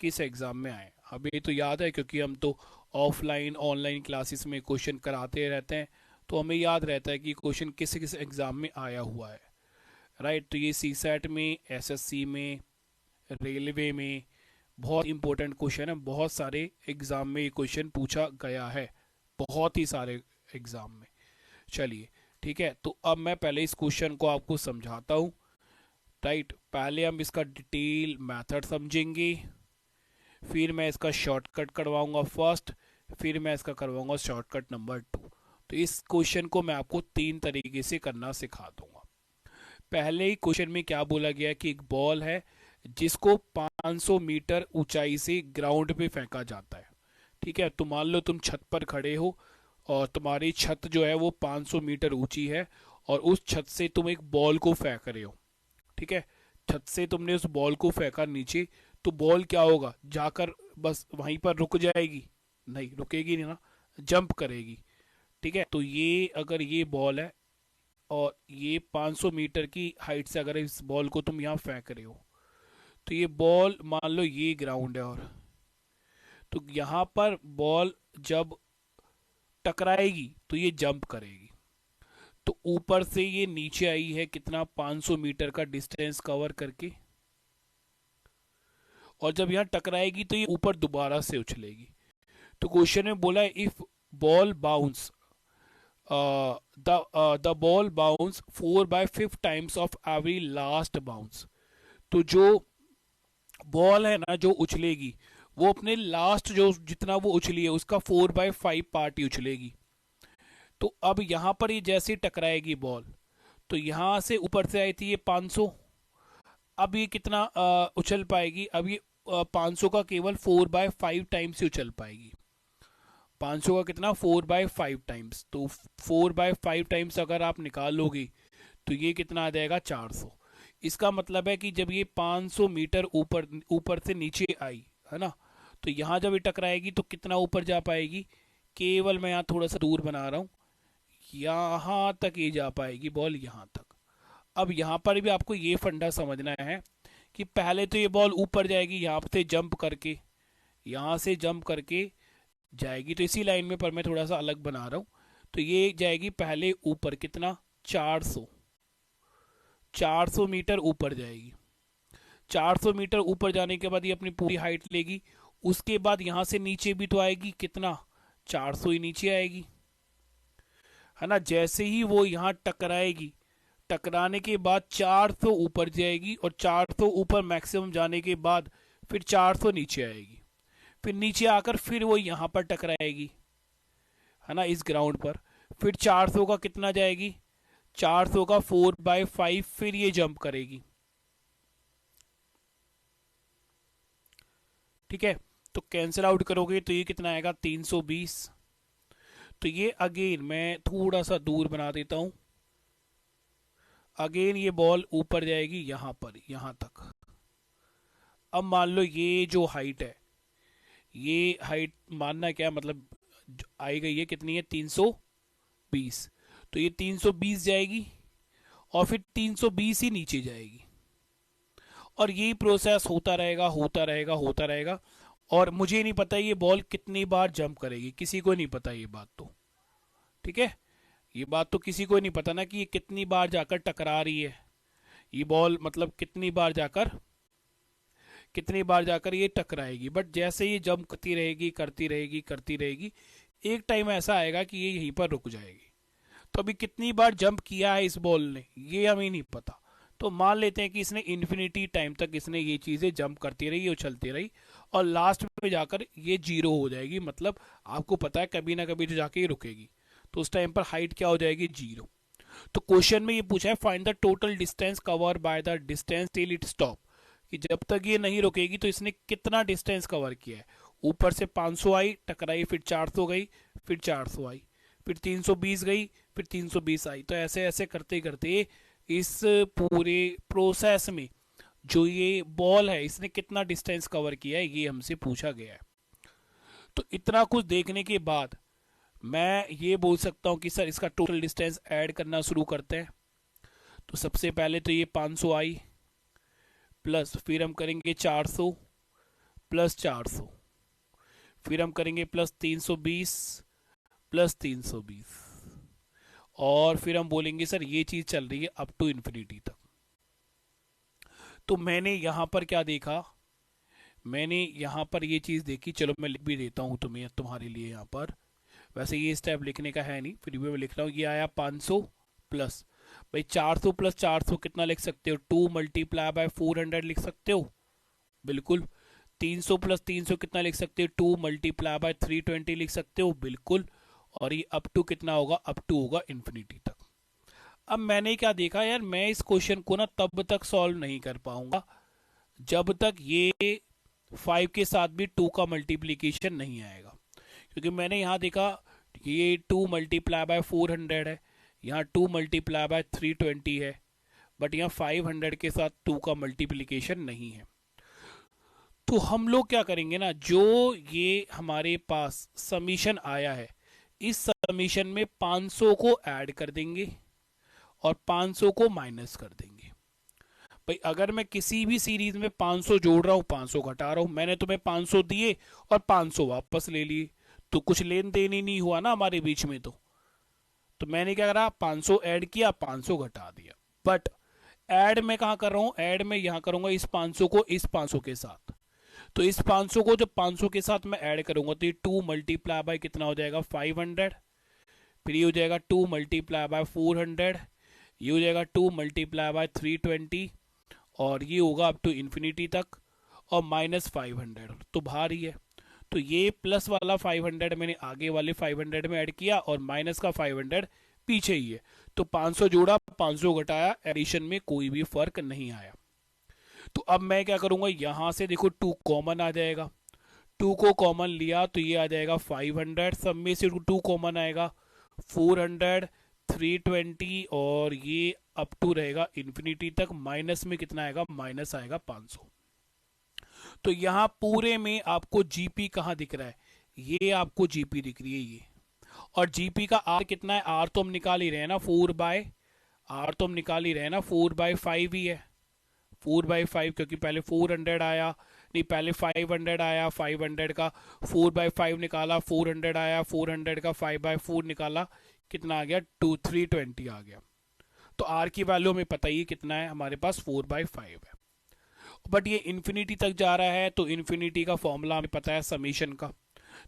किस एग्ज़ाम में आए। हमें तो याद है क्योंकि हम तो ऑफलाइन ऑनलाइन क्लासेस में क्वेश्चन कराते रहते हैं, तो हमें याद रहता है कि क्वेश्चन किस किस एग्ज़ाम में आया हुआ है, राइट। तो ये CSAT में, SSC में, रेलवे में बहुत इंपॉर्टेंट क्वेश्चन है। बहुत सारे एग्ज़ाम में ये क्वेश्चन पूछा गया है, बहुत ही सारे एग्ज़ाम में। चलिए ठीक है, तो अब मैं पहले इस क्वेश्चन को आपको समझाता हूँ, राइट। पहले हम इसका डिटेल मेथड समझेंगे, फिर मैं इसका शॉर्टकट करवाऊंगा फर्स्ट, फिर मैं इसका करवाऊंगा शॉर्टकट नंबर 2। तो इस क्वेश्चन को मैं आपको 3 तरीके से करना सिखा दूंगा। पहले ही क्वेश्चन में क्या बोला गया है कि एक बॉल है जिसको 500 मीटर ऊंचाई से ग्राउंड पे फेंका जाता है। ठीक है, तो मान लो तुम छत पर खड़े हो और तुम्हारी छत जो है वो 500 मीटर ऊंची है, और उस छत से तुम एक बॉल को फेंक रहे हो। ठीक है, छत से तुमने उस बॉल को फेंका नीचे, तो बॉल क्या होगा? जाकर बस वहीं पर रुक जाएगी? नहीं, रुकेगी नहीं ना, जंप करेगी। ठीक है, तो ये अगर ये बॉल है और ये 500 मीटर की हाइट से अगर इस बॉल को तुम यहाँ फेंक रहे हो, तो ये बॉल मान लो ये ग्राउंड है, और तो यहाँ पर बॉल जब टकराएगी तो ये जंप करेगी। तो ऊपर से ये नीचे आई है कितना? 500 मीटर का डिस्टेंस कवर करके, और जब यहाँ टकराएगी तो ये ऊपर दोबारा से उछलेगी। तो क्वेश्चन में बोला है if ball bounce the ball bounce 4/5 times of every last bounce. तो जो बॉल है ना जो उछलेगी, वो अपने लास्ट जो जितना वो उछली है उसका 4/5 पार्ट ही उछलेगी। तो अब यहाँ पर ये जैसे टकराएगी बॉल, तो यहाँ से ऊपर से आई थी ये 500, अब ये कितना उछल पाएगी? अब ये 500 का केवल 4/5 टाइम्स ही उछल पाएगी। 500 का कितना? 4/5 टाइम्स। तो 4/5 टाइम्स अगर आप निकालोगे तो ये कितना आ जाएगा? 400। इसका मतलब है कि जब ये 500 मीटर ऊपर ऊपर से नीचे आई है ना, तो यहाँ जब ये टकराएगी तो कितना ऊपर जा पाएगी? केवल मैं यहाँ थोड़ा सा दूर बना रहा हूँ, यहाँ तक ये जा पाएगी बॉल, यहाँ तक। अब यहाँ पर भी आपको ये फंडा समझना है कि पहले तो ये बॉल ऊपर जाएगी यहाँ से जंप करके, यहाँ से जंप करके जाएगी, तो इसी लाइन में पर मैं थोड़ा सा अलग बना रहा हूँ। तो ये जाएगी पहले ऊपर कितना? 400, 400 मीटर ऊपर जाएगी। 400 मीटर ऊपर जाने के बाद ये अपनी पूरी हाइट लेगी, उसके बाद यहाँ से नीचे भी तो आएगी कितना? 400 ही नीचे आएगी, है ना। जैसे ही वो यहाँ टकराएगी, टकराने के बाद 400 ऊपर जाएगी, और 400 ऊपर मैक्सिमम जाने के बाद फिर 400 नीचे आएगी, फिर नीचे आकर फिर वो यहाँ पर टकराएगी, है ना, इस ग्राउंड पर। फिर 400 का कितना जाएगी, 400 का 4/5 फिर ये जंप करेगी। ठीक है, तो कैंसिल आउट करोगे तो ये कितना आएगा, 320। तो ये अगेन मैं थोड़ा सा दूर बना देता हूं। अगेन ये बॉल ऊपर जाएगी यहां पर, यहां तक। अब मान लो ये जो हाइट है, ये हाइट मानना क्या मतलब आई गई है, कितनी है, 320। तो ये 320 जाएगी और फिर 320 ही नीचे जाएगी, और यही प्रोसेस होता रहेगा, होता रहेगा, होता रहेगा। और मुझे नहीं पता ये बॉल कितनी बार जंप करेगी, किसी को नहीं पता ये बात तो। ठीक है, ये बात तो किसी को नहीं पता ना कि ये कितनी बार जाकर टकरा रही है, ये बॉल मतलब कितनी बार जाकर ये टकराएगी। बट जैसे ये जंप करती रहेगी, करती रहेगी, करती रहेगी, एक टाइम ऐसा आएगा कि ये यहीं पर रुक जाएगी। तो अभी कितनी बार जंप किया है इस बॉल ने, ये हमें नहीं पता। तो मान लेते हैं कि इसने इन्फिनिटी टाइम तक इसने ये चीज़ें जंप करती रही, उछलती रही, और लास्ट में जाकर ये 0 हो जाएगी। मतलब आपको पता है कभी ना कभी तो जाके ये रुकेगी, तो उस टाइम पर हाइट क्या हो जाएगी, 0। तो क्वेश्चन में ये पूछा है find the total distance cover by the distance till it stop, कि जब तक ये नहीं रुकेगी तो इसने कितना डिस्टेंस कवर किया है। ऊपर से 500 आई, टकराई, फिर 400 गई, फिर 400 आई, फिर 320 गई, फिर 320 आई। तो ऐसे ऐसे करते करते इस पूरे प्रोसेस में जो ये बॉल है इसने कितना डिस्टेंस कवर किया है, ये हमसे पूछा गया है। तो इतना कुछ देखने के बाद मैं ये बोल सकता हूं कि सर इसका टोटल डिस्टेंस ऐड करना शुरू करते हैं। तो सबसे पहले तो ये 500 आई, प्लस फिर हम करेंगे 400 प्लस 400, फिर हम करेंगे प्लस 320 प्लस 320, और फिर हम बोलेंगे सर ये चीज चल रही है अप टू इन्फिनिटी तक। तो मैंने यहां पर क्या देखा, मैंने यहां पर ये चीज देखी, चलो मैं लिख भी देता हूं तुम्हें, तुम्हारे लिए यहां पर। वैसे ये स्टेप लिखने का है नहीं, फिर भी मैं लिख रहा हूं। ये आया 500 प्लस, भाई 400 प्लस 400 कितना लिख सकते हो, 2 मल्टीप्लाई बाय 400 लिख सकते हो, बिल्कुल। 300 प्लस 300 कितना लिख सकते हो, 2 मल्टीप्लाई बाय 320 लिख सकते हो, बिल्कुल। और ये अप टू कितना होगा, अप टू होगा इन्फिनिटी तक। अब मैंने क्या देखा यार, मैं इस क्वेश्चन को ना तब तक सॉल्व नहीं कर पाऊंगा जब तक ये 5 के साथ भी 2 का मल्टीप्लीकेशन नहीं आएगा। क्योंकि मैंने यहाँ देखा ये 2 मल्टीप्लाई बाय 400 है, यहाँ 2 मल्टीप्लाई बाय 320 है, बट यहाँ 500 के साथ 2 का मल्टीप्लीकेशन नहीं है। तो हम लोग क्या करेंगे ना, जो ये हमारे पास समीशन आया है, इस समीशन में 500 को ऐड कर देंगे और 500 को माइनस कर देंगे। भाई अगर मैं किसी भी सीरीज में 500 जोड़ रहा हूं, 500 घटा रहा हूं, मैंने तुम्हें 500 दिए और 500 वापस ले लिए, तो कुछ लेन देन ही नहीं हुआ ना हमारे बीच में। तो मैंने क्या करा, 500 ऐड किया, 500 घटा दिया। बट ऐड मैं कहां कर रहा हूं, ऐड मैं यहां करूंगा इस 500 को इस 500 के साथ। तो इस 500 को जब 500 के साथ मैं ऐड करूंगा तो ये 2 मल्टीप्लाई बाय कितना हो जाएगा, 500। फिर ये हो जाएगा 2 मल्टीप्लाई बाय 400, ये हो जाएगा 2 मल्टीप्लाई बाय 320, और ये होगा अप टू इन्फिनिटी तक, और माइनस 500 तो बाहर ही है। तो ये प्लस वाला 500 मैंने आगे वाले 500 में ऐड किया, और माइनस का 500 पीछे ही है। तो 500 जोड़ा, 500 घटाया, एडिशन में कोई भी फर्क नहीं आया। तो अब मैं क्या करूंगा, यहां से देखो 2 कॉमन आ जाएगा, 2 को कॉमन लिया तो ये आ जाएगा 500, सब में से 2 कॉमन आएगा, 400, 320, और ये अप टू रहेगा इन्फिनिटी तक। माइनस में कितना आएगा, माइनस आएगा 500। तो यहां पूरे में आपको जीपी कहां दिख रहा है, ये आपको जीपी दिख रही है ये। और जीपी का आर कितना है, आर तो हम निकाल ही रहे हैं ना, 4/5 ही है, 4/5, क्योंकि पहले 400 आया, नहीं पहले 500 आया, 500 का 4/5 निकाला, 400 आया, 400 का 5/4 निकाला, कितना आ गया, 320 आ गया। तो आर की वैल्यू हमें पता ही कितना है, हमारे पास 4/5 है। बट ये इन्फिनिटी तक जा रहा है, तो इन्फिनिटी का फॉर्मूला हमें पता है समीशन का।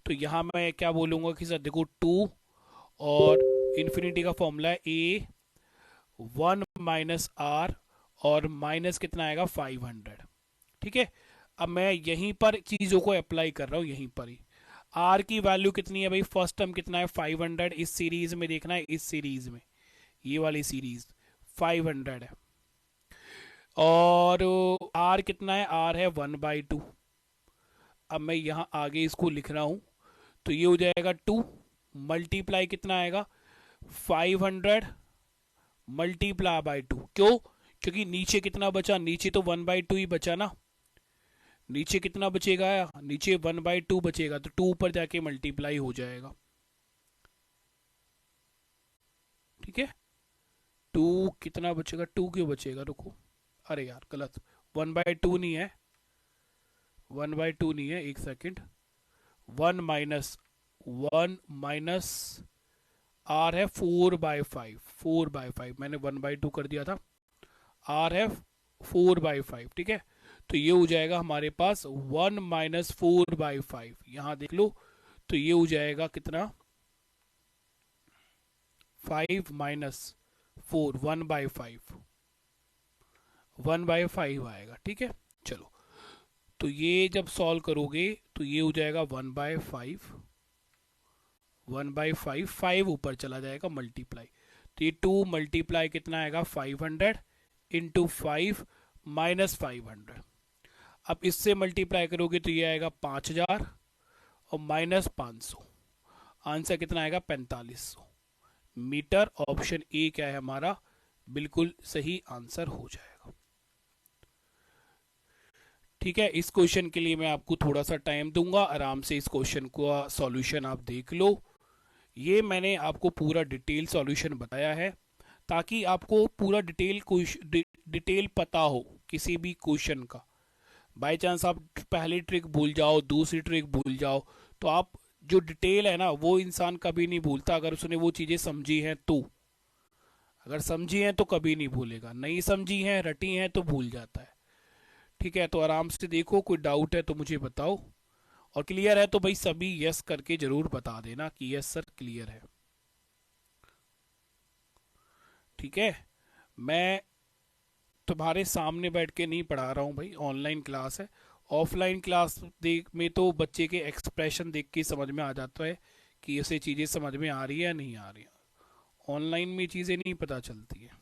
तो यहां मैं क्या बोलूंगा कि सर देखो 2 और इन्फिनिटी का फॉर्मूला है ए 1 - r और माइनस कितना आएगा 500। ठीक है, अब मैं यहीं पर चीज़ों को अप्लाई कर रहा हूँ, यहीं पर ही। आर की वैल्यू कितनी है भाई, फर्स्ट टर्म कितना है 500, इस सीरीज में देखना है, इस सीरीज में, ये वाली सीरीज 500 है। और आर कितना है, आर है 1/2। अब मैं यहाँ आगे इसको लिख रहा हूँ, तो ये हो जाएगा 2 मल्टीप्लाई कितना आएगा 500 मल्टीप्लाई बाई 2। क्यों, क्योंकि नीचे कितना बचा, नीचे तो 1/2 ही बचा ना, नीचे कितना बचेगा, नीचे 1/2 बचेगा, तो 2 ऊपर जाके मल्टीप्लाई हो जाएगा। ठीक है, 2 कितना बचेगा, 2 क्यों बचेगा, रुको, अरे यार गलत, 1/2 नहीं है, 1/2 नहीं है, एक सेकेंड। 1 - आर है 4/5, 4/5 मैंने 1/2 कर दिया था, आर है 4/5। ठीक है, तो ये हो जाएगा हमारे पास 1 - 4/5, यहां देख लो, तो ये हो जाएगा कितना 5 - 4, 1/5, 1/5 आएगा। ठीक है, चलो, तो ये जब सॉल्व करोगे तो ये हो जाएगा 1/5, 1/5, 5 ऊपर चला जाएगा मल्टीप्लाई, तो ये 2 मल्टीप्लाई कितना आएगा 500 इंटू 5 माइनस 500। अब इससे मल्टीप्लाई करोगे तो ये आएगा 5000 और माइनस 500, आंसर कितना आएगा 4500 मीटर। ऑप्शन ए क्या है हमारा, बिल्कुल सही आंसर हो जाएगा। ठीक है, इस क्वेश्चन के लिए मैं आपको थोड़ा सा टाइम दूंगा, आराम से इस क्वेश्चन का सॉल्यूशन आप देख लो। ये मैंने आपको पूरा डिटेल सॉल्यूशन बताया है, ताकि आपको पूरा डिटेल पता हो किसी भी क्वेश्चन का। बाय चांस आप पहली ट्रिक भूल जाओ, दूसरी ट्रिक भूल जाओ, तो आप जो डिटेल है ना, वो इंसान कभी नहीं भूलता अगर उसने वो चीज़ें समझी हैं तो। अगर समझी हैं तो कभी नहीं भूलेगा, नहीं समझी हैं, रटी हैं तो भूल जाता है। ठीक है, तो आराम से देखो, कोई डाउट है तो मुझे बताओ, और क्लियर है तो भाई सभी यस करके जरूर बता देना कि यस सर क्लियर है। ठीक है, मैं तुम्हारे सामने बैठ के नहीं पढ़ा रहा हूँ भाई, ऑनलाइन क्लास है। ऑफलाइन क्लास देख में तो बच्चे के एक्सप्रेशन देख के समझ में आ जाता है कि उसे चीज़ें समझ में आ रही है या नहीं आ रही है, ऑनलाइन में चीज़ें नहीं पता चलती है।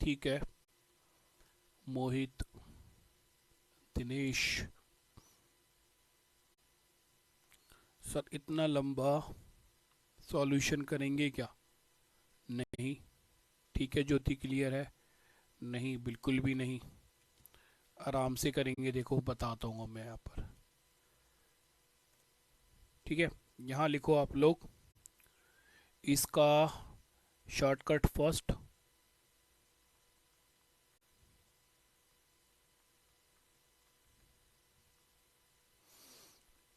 ठीक है, मोहित, दिनेश, सर इतना लंबा सॉल्यूशन करेंगे क्या, नहीं। ठीक है ज्योति, क्लियर है, नहीं बिल्कुल भी नहीं, आराम से करेंगे, देखो बताता हूँ मैं यहाँ पर। ठीक है, यहाँ लिखो आप लोग इसका शॉर्टकट फर्स्ट,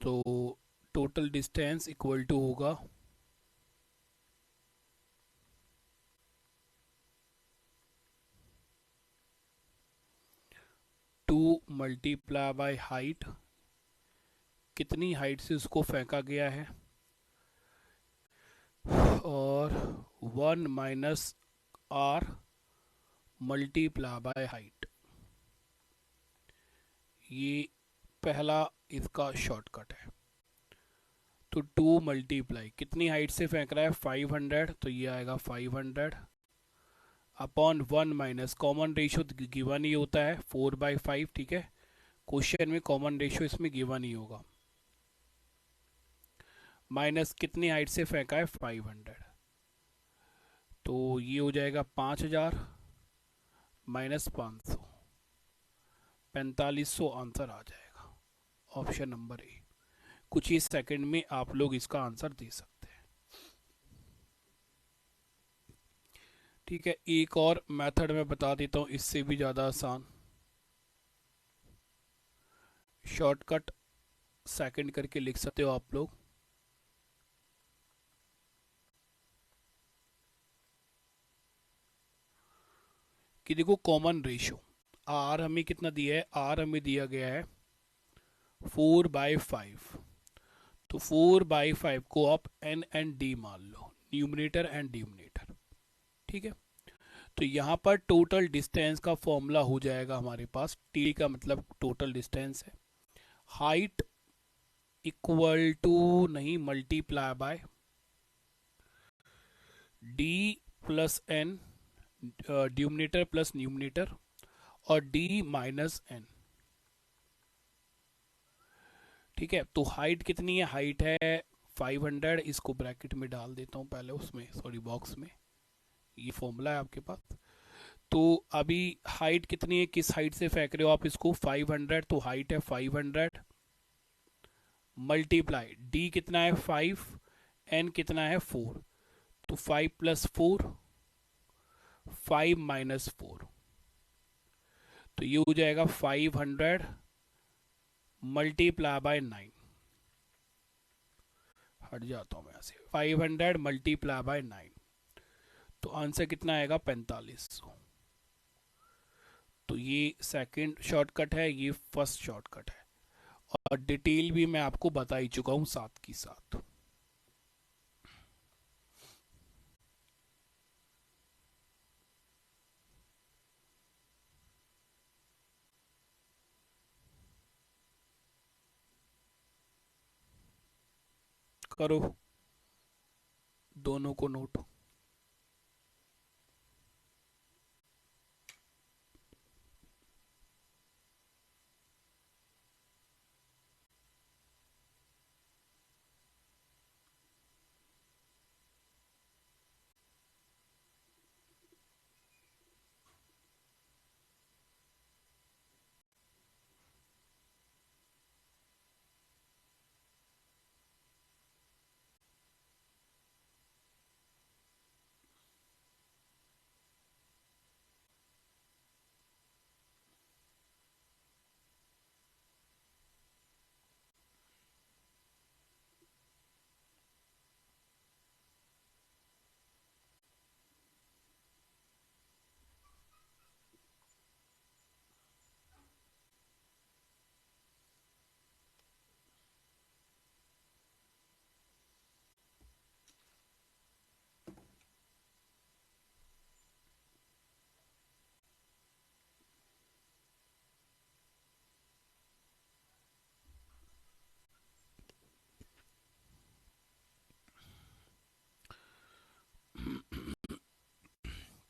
तो टोटल डिस्टेंस इक्वल टू होगा 2 मल्टीप्लाई बाय हाइट, कितनी हाइट से उसको फेंका गया है, और 1 - r मल्टीप्लाई बाय हाइट, ये पहला इसका शॉर्टकट है। तो 2 मल्टीप्लाई कितनी हाइट से फेंक रहा है 500, तो ये आएगा 500 upon 1 minus common ratio given ही होता है 4/5, ठीक है। क्वेश्चन में कॉमन रेशियो इसमें गिवन ही होगा। माइनस कितनी हाइट से फेंका है 500, तो ये हो जाएगा 5000 माइनस 500, 4500 आंसर आ जाएगा। Option number A. कुछ ही सेकंड में आप लोग इसका आंसर दे सकते हैं। ठीक है, एक और मेथड मैं बता देता हूं, इससे भी ज़्यादा आसान। शॉर्टकट सेकंड करके लिख सकते हो आप लोग। कि देखो कॉमन रेशियो आर हमें कितना दिया है, आर हमें दिया गया है 4/5, तो 4/5 को आप एन एंड डी मान लो, न्यूमरेटर एंड डिनोमिनेटर, ठीक है। तो यहाँ पर टोटल डिस्टेंस का फॉर्मूला हो जाएगा हमारे पास, टी का मतलब टोटल डिस्टेंस है, हाइट इक्वल टू नहीं multiply by d plus n, denominator plus numerator, और डी माइनस एन, ठीक है। तो हाइट कितनी है, हाइट है 500, इसको ब्रैकेट में डाल देता हूँ पहले, उसमें सॉरी बॉक्स में, ये फॉर्मूला है आपके पास। तो अभी हाइट कितनी है, किस हाइट से फेंक रहे हो आप इसको 500, तो हाइट है 500 मल्टीप्लाई डी कितना है 5, एन कितना है 4, तो 5 + 4 5 - 4, तो ये हो जाएगा 500 मल्टीप्लाई बाय 9, हट जाता हूँ मैं ऐसे, 500 मल्टीप्लाई बाय 9, तो आंसर कितना आएगा 4500। तो ये सेकंड शॉर्टकट है, ये फर्स्ट शॉर्टकट है, और डिटेल भी मैं आपको बता ही चुका हूँ साथ की साथ। करो दोनों को नोट।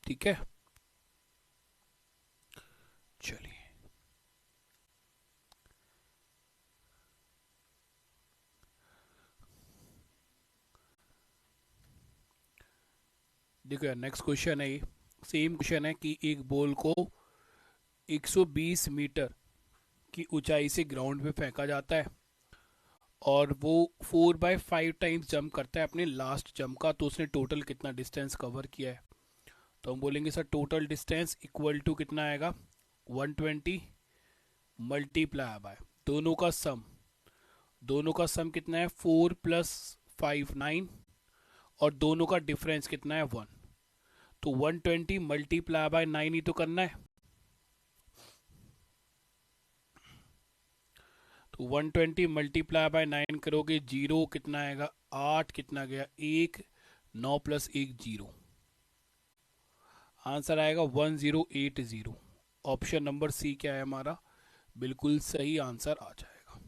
ठीक है, चलिए देखो नेक्स्ट क्वेश्चन है, ये सेम क्वेश्चन है कि एक बॉल को 120 मीटर की ऊंचाई से ग्राउंड पे फेंका जाता है और वो 4/5 टाइम्स जंप करता है अपने लास्ट जंप का, तो उसने टोटल कितना डिस्टेंस कवर किया है। तो हम बोलेंगे sir total distance equal to कितना आएगा 120 मल्टीप्लाई बाय दोनों का सम कितना है 4 + 5 9, और दोनों का डिफरेंस कितना है 1, तो 120 मल्टीप्लाई बाय 9 ही तो करना है। तो 120 मल्टीप्लाई बाय 9 करोगे, जीरो कितना आएगा 8, कितना गया 1, 9 + 1 0, आंसर आएगा 1080। ऑप्शन नंबर सी क्या है हमारा, बिल्कुल सही आंसर आ जाएगा।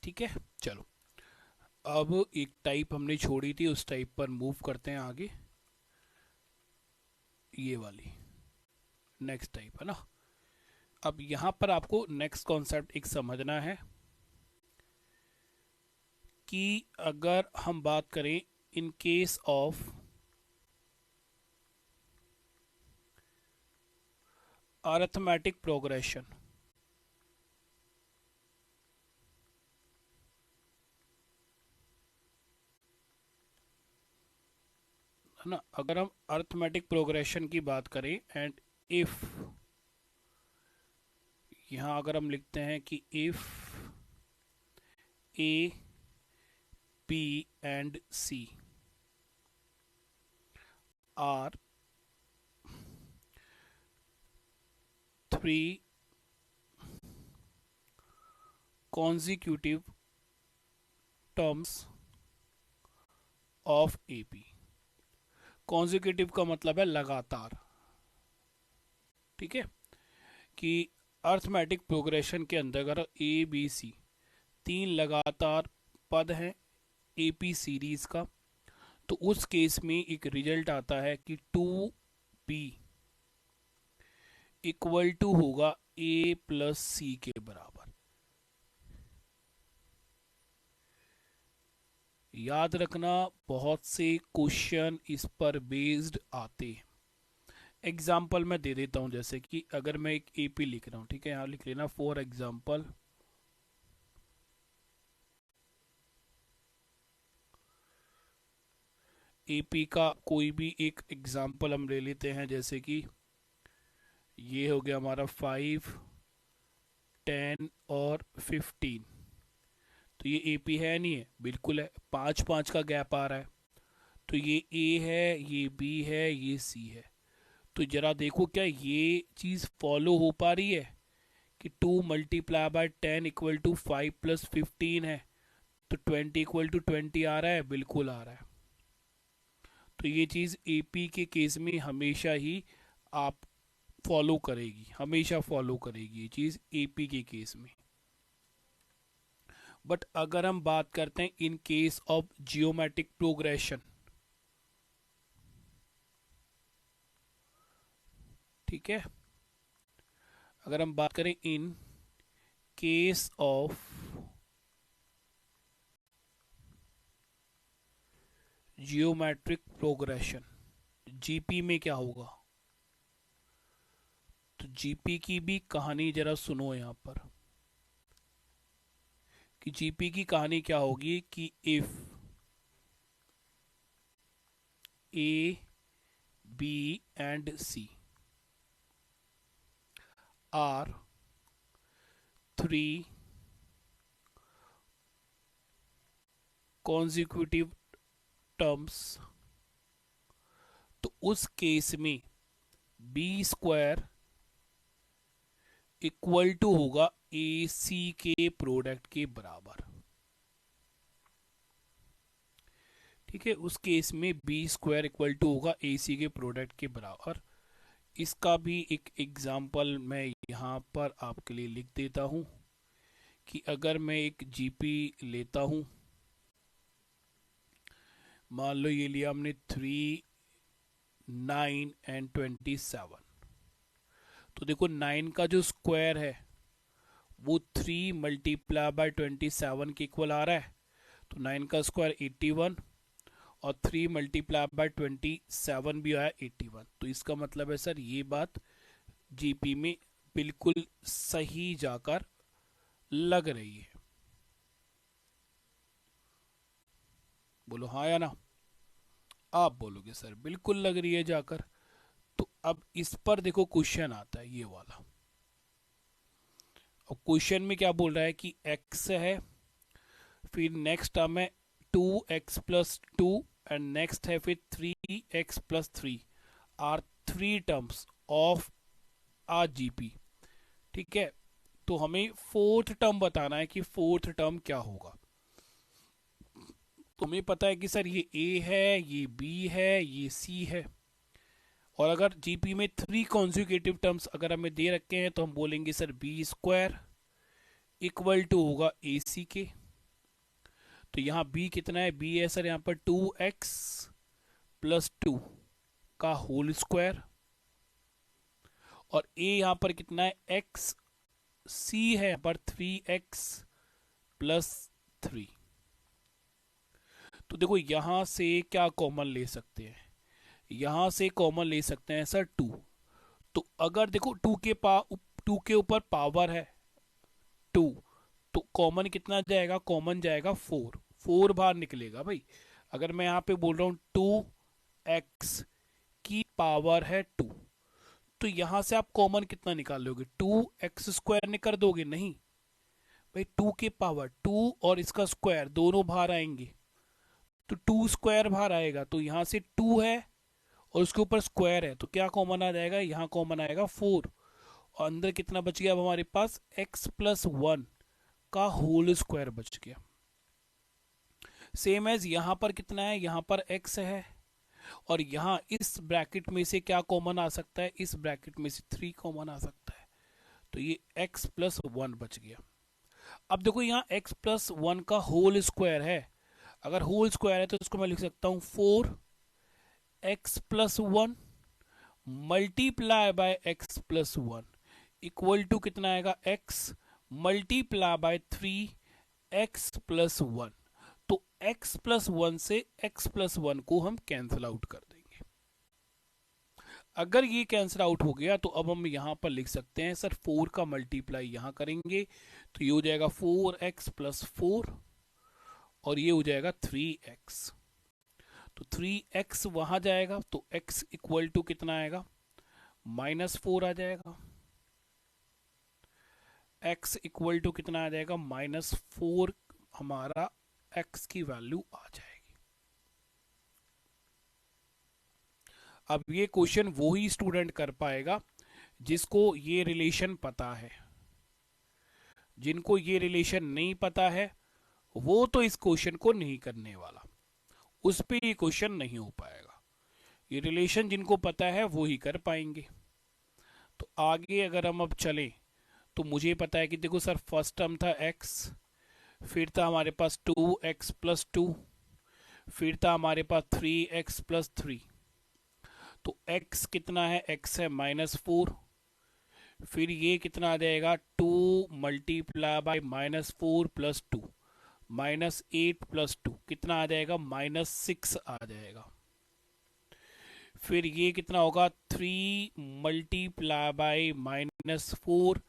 ठीक है, चलो अब एक टाइप हमने छोड़ी थी, उस टाइप पर मूव करते हैं आगे। ये वाली नेक्स्ट टाइप है ना। अब यहां पर आपको नेक्स्ट कॉन्सेप्ट एक समझना है कि अगर हम बात करें in case of arithmetic progression, है ना, अगर हम अरिथमेटिक प्रोग्रेशन की बात करें एंड इफ, यहां अगर हम लिखते हैं कि if a b and c are three consecutive terms of AP। consecutive का मतलब है लगातार, ठीक है, कि अर्थमेटिक प्रोग्रेशन के अंदर अगर ए बी सी तीन लगातार पद हैं एपी सीरीज का, तो उस केस में एक रिजल्ट आता है कि 2b इक्वल टू होगा ए प्लस सी के बराबर। याद रखना बहुत से क्वेश्चन इस पर बेस्ड आते हैं। एग्जाम्पल मैं दे देता हूं, जैसे कि अगर मैं एक एपी लिख रहा हूं, ठीक है, यहां लिख लेना फॉर एग्जाम्पल एपी का कोई भी एक एग्जाम्पल हम ले लेते हैं, जैसे कि ये हो गया हमारा 5, 10 और 15। तो ये एपी है नहीं है, बिल्कुल है, 5-5 का गैप आ रहा है। तो ये ए है, ये बी है, ये सी है। तो जरा देखो क्या ये चीज़ फॉलो हो पा रही है कि 2 multiply by 10 equal to 5 plus 15 है, तो 20 इक्वल टू 20 आ रहा है, बिल्कुल आ रहा है। तो ये चीज़ एपी के केस में हमेशा ही आप फॉलो करेगी, हमेशा फॉलो करेगी ये चीज़ एपी के केस में। बट अगर हम बात करते हैं in case of geometric progression, ठीक है, अगर हम बात करें in case of geometric progression, GP में क्या होगा, तो जीपी की भी कहानी जरा सुनो यहां पर कि जीपी की कहानी क्या होगी कि if a b and c are three consecutive terms, तो उस केस में बी स्क्वायर इक्वल टू होगा ए सी के प्रोडक्ट के बराबर। ठीक है, उस केस में बी स्क्वायर इक्वल टू होगा ए सी के प्रोडक्ट के बराबर। इसका भी एक एग्जाम्पल मैं यहाँ पर आपके लिए लिख देता हूँ कि अगर मैं एक जीपी लेता हूँ, मान लो ये लिया हमने 3, 9 एंड 27। तो देखो 9 का जो स्क्वायर है वो 3 मल्टीप्लाई बाय 27 के इक्वल आ रहा है, तो 9 का स्क्वायर 81 और 3 मल्टीप्लाई बाय 27 भी आया 81। तो इसका मतलब है सर ये बात जीपी में बिल्कुल सही जाकर लग रही है। बोलो हाँ या ना। आप बोलोगे सर बिल्कुल लग रही है जाकर। तो अब इस पर देखो क्वेश्चन आता है ये वाला, और क्वेश्चन में क्या बोल रहा है कि x है, फिर नेक्स्ट टर्म है 2x प्लस 2 एंड नेक्स्ट है फिर 3x plus 3 are 3 terms of are GP. ठीक है, तो हमें फोर्थ टर्म बताना है कि फोर्थ टर्म क्या होगा। तो हमें पता है कि सर ये a है, ये b है, ये c है, और अगर जीपी में 3 कॉन्जिक्यूटिव टर्म्स अगर हमें दे रखे हैं तो हम बोलेंगे sir B square equal to होगा ए सी के, तो यहाँ b कितना है, b है सर यहाँ पर 2x प्लस 2 का होल स्क्वायर, और a यहाँ पर कितना है, x, c है यहाँ पर 3x प्लस 3। तो देखो यहां से क्या कॉमन ले सकते हैं, यहां से कॉमन ले सकते हैं सर 2। तो अगर देखो 2 के ऊपर पावर है 2, तो कॉमन कितना जाएगा, कॉमन जाएगा 4, 4 बाहर निकलेगा भाई। अगर मैं यहाँ पे बोल रहा हूँ 2x की पावर है 2, तो यहां से आप कॉमन कितना निकाल लोगे, 2x स्क्वायर निकाल दोगे, नहीं भाई 2 के पावर 2 और इसका स्क्वायर दोनों बाहर आएंगे, तो 2 स्क्वायर बाहर आएगा, तो यहां से 2 है और उसके ऊपर स्क्वायर है, तो क्या कॉमन आ जाएगा, यहाँ कॉमन आएगा 4, और अंदर कितना बच गया अब हमारे पास, x प्लस 1 का होल स्क्वायर बच गया। सेम एज यहाँ पर कितना है, यहाँ पर x है, और यहाँ इस ब्रैकेट में से क्या कॉमन आ सकता है, इस ब्रैकेट में से 3 कॉमन आ सकता है, तो ये x प्लस 1 बच गया। अब देखो यहाँ x प्लस 1 का होल स्क्वायर है, अगर होल स्क्वायर है तो इसको मैं लिख सकता हूँ 4x plus 1 multiply by x plus 1 equal to कितना आएगा, x multiply by 3x plus 1। तो x प्लस 1 से x प्लस 1 को हम कैंसिल आउट कर देंगे। अगर ये कैंसिल आउट हो गया तो अब हम यहां पर लिख सकते हैं सर 4 का मल्टीप्लाई यहां करेंगे तो ये हो जाएगा 4x प्लस 4, और ये हो जाएगा 3x। तो 3x वहां जाएगा तो x इक्वल टू कितना आएगा, -4 आ जाएगा, x इक्वल टू कितना आ जाएगा, -4 हमारा x की वैल्यू आ जाएगी। अब ये क्वेश्चन वो ही स्टूडेंट कर पाएगा जिसको ये रिलेशन पता है, जिनको ये रिलेशन नहीं पता है वो तो इस क्वेश्चन को नहीं करने वाला, उस पे ये क्वेश्चन नहीं हो पाएगा। ये रिलेशन जिनको पता है वो ही कर पाएंगे। तो आगे अगर हम अब चलें तो मुझे पता है कि देखो सर फर्स्ट टर्म था x, फिर था हमारे पास 2x प्लस 2, फिर था हमारे पास 3x प्लस 3। तो x कितना है, x है -4, फिर ये कितना आ जाएगा 2 मल्टीप्लाई बाय -4 प्लस 2, -8 प्लस 2 कितना आ जाएगा, -6 आ जाएगा। फिर ये कितना होगा 3 मल्टीप्लाई बाय -4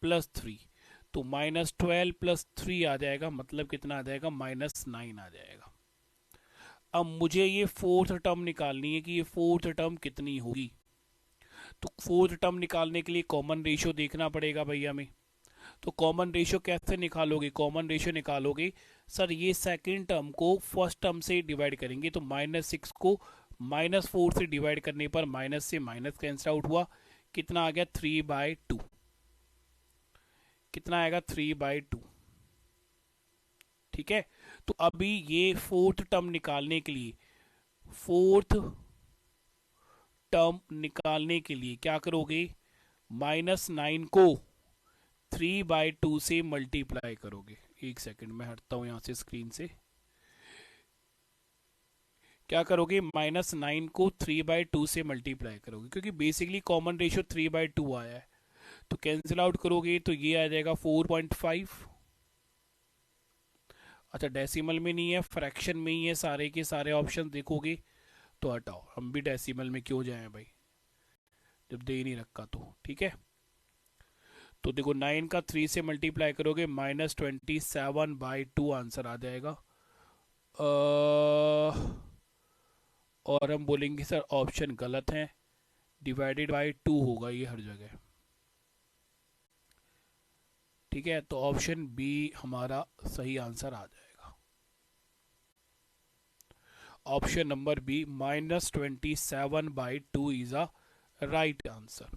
प्लस 3, तो -12 प्लस 3 आ जाएगा, मतलब कितना आ जाएगा, -9 आ जाएगा। अब मुझे ये फोर्थ टर्म निकालनी है कि ये फोर्थ टर्म कितनी होगी। तो फोर्थ टर्म निकालने के लिए कॉमन रेशियो देखना पड़ेगा भैया हमें। तो कॉमन रेशियो कैसे निकालोगे, कॉमन रेशियो निकालोगे सर ये सेकंड टर्म को फर्स्ट टर्म से डिवाइड करेंगे, तो -6 को -4 से डिवाइड करने पर माइनस से माइनस कैंसिल आउट हुआ, कितना आ गया 3/2, कितना आएगा 3/2। ठीक है, तो अभी ये फोर्थ टर्म निकालने के लिए, फोर्थ टर्म निकालने के लिए क्या करोगे, -9 को 3/2 से मल्टीप्लाई करोगे। एक सेकंड में हटता हूं यहां से स्क्रीन से। क्या करोगे, -9 को 3/2 से मल्टीप्लाई करोगे, क्योंकि बेसिकली कॉमन रेशियो 3/2 आया है, तो कैंसिल आउट करोगे तो ये आ जाएगा 4.5। अच्छा डेसिमल में नहीं है, फ्रैक्शन में ही है, सारे के सारे ऑप्शन देखोगे तो हटाओ, हम भी डेसिमल में क्यों जाएं भाई जब दे ही नहीं रखा तो। ठीक है, तो देखो 9 का 3 से मल्टीप्लाई करोगे -27/2 आंसर आ जाएगा। और हम बोलेंगे सर ऑप्शन गलत है, डिवाइडेड बाय 2 होगा ये हर जगह। ठीक है, तो ऑप्शन बी हमारा सही आंसर आ जाएगा, option number B -27/2 is a right answer.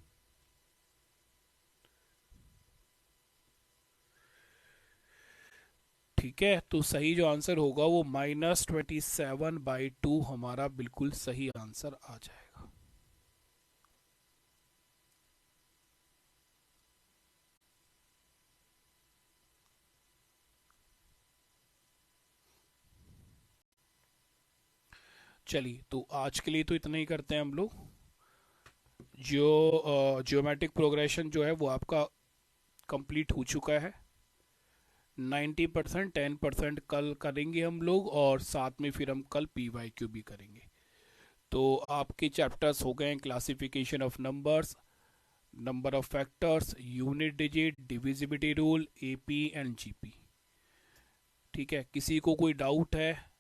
ठीक है, तो सही जो आंसर होगा वो -27/2 हमारा बिल्कुल सही आंसर आ जाएगा। चलिए तो आज के लिए तो इतना ही करते हैं हम लोग। जो जियोमेट्रिक प्रोग्रेशन जो है वो आपका कंप्लीट हो चुका है। 90%, 10% कल करेंगे हम लोग, और साथ में फिर हम कल PYQ भी करेंगे। तो आपके चैप्टर्स हो गए हैं classification of numbers, number of factors, unit digit, divisibility rule, AP and GP। ठीक है, किसी को कोई डाउट है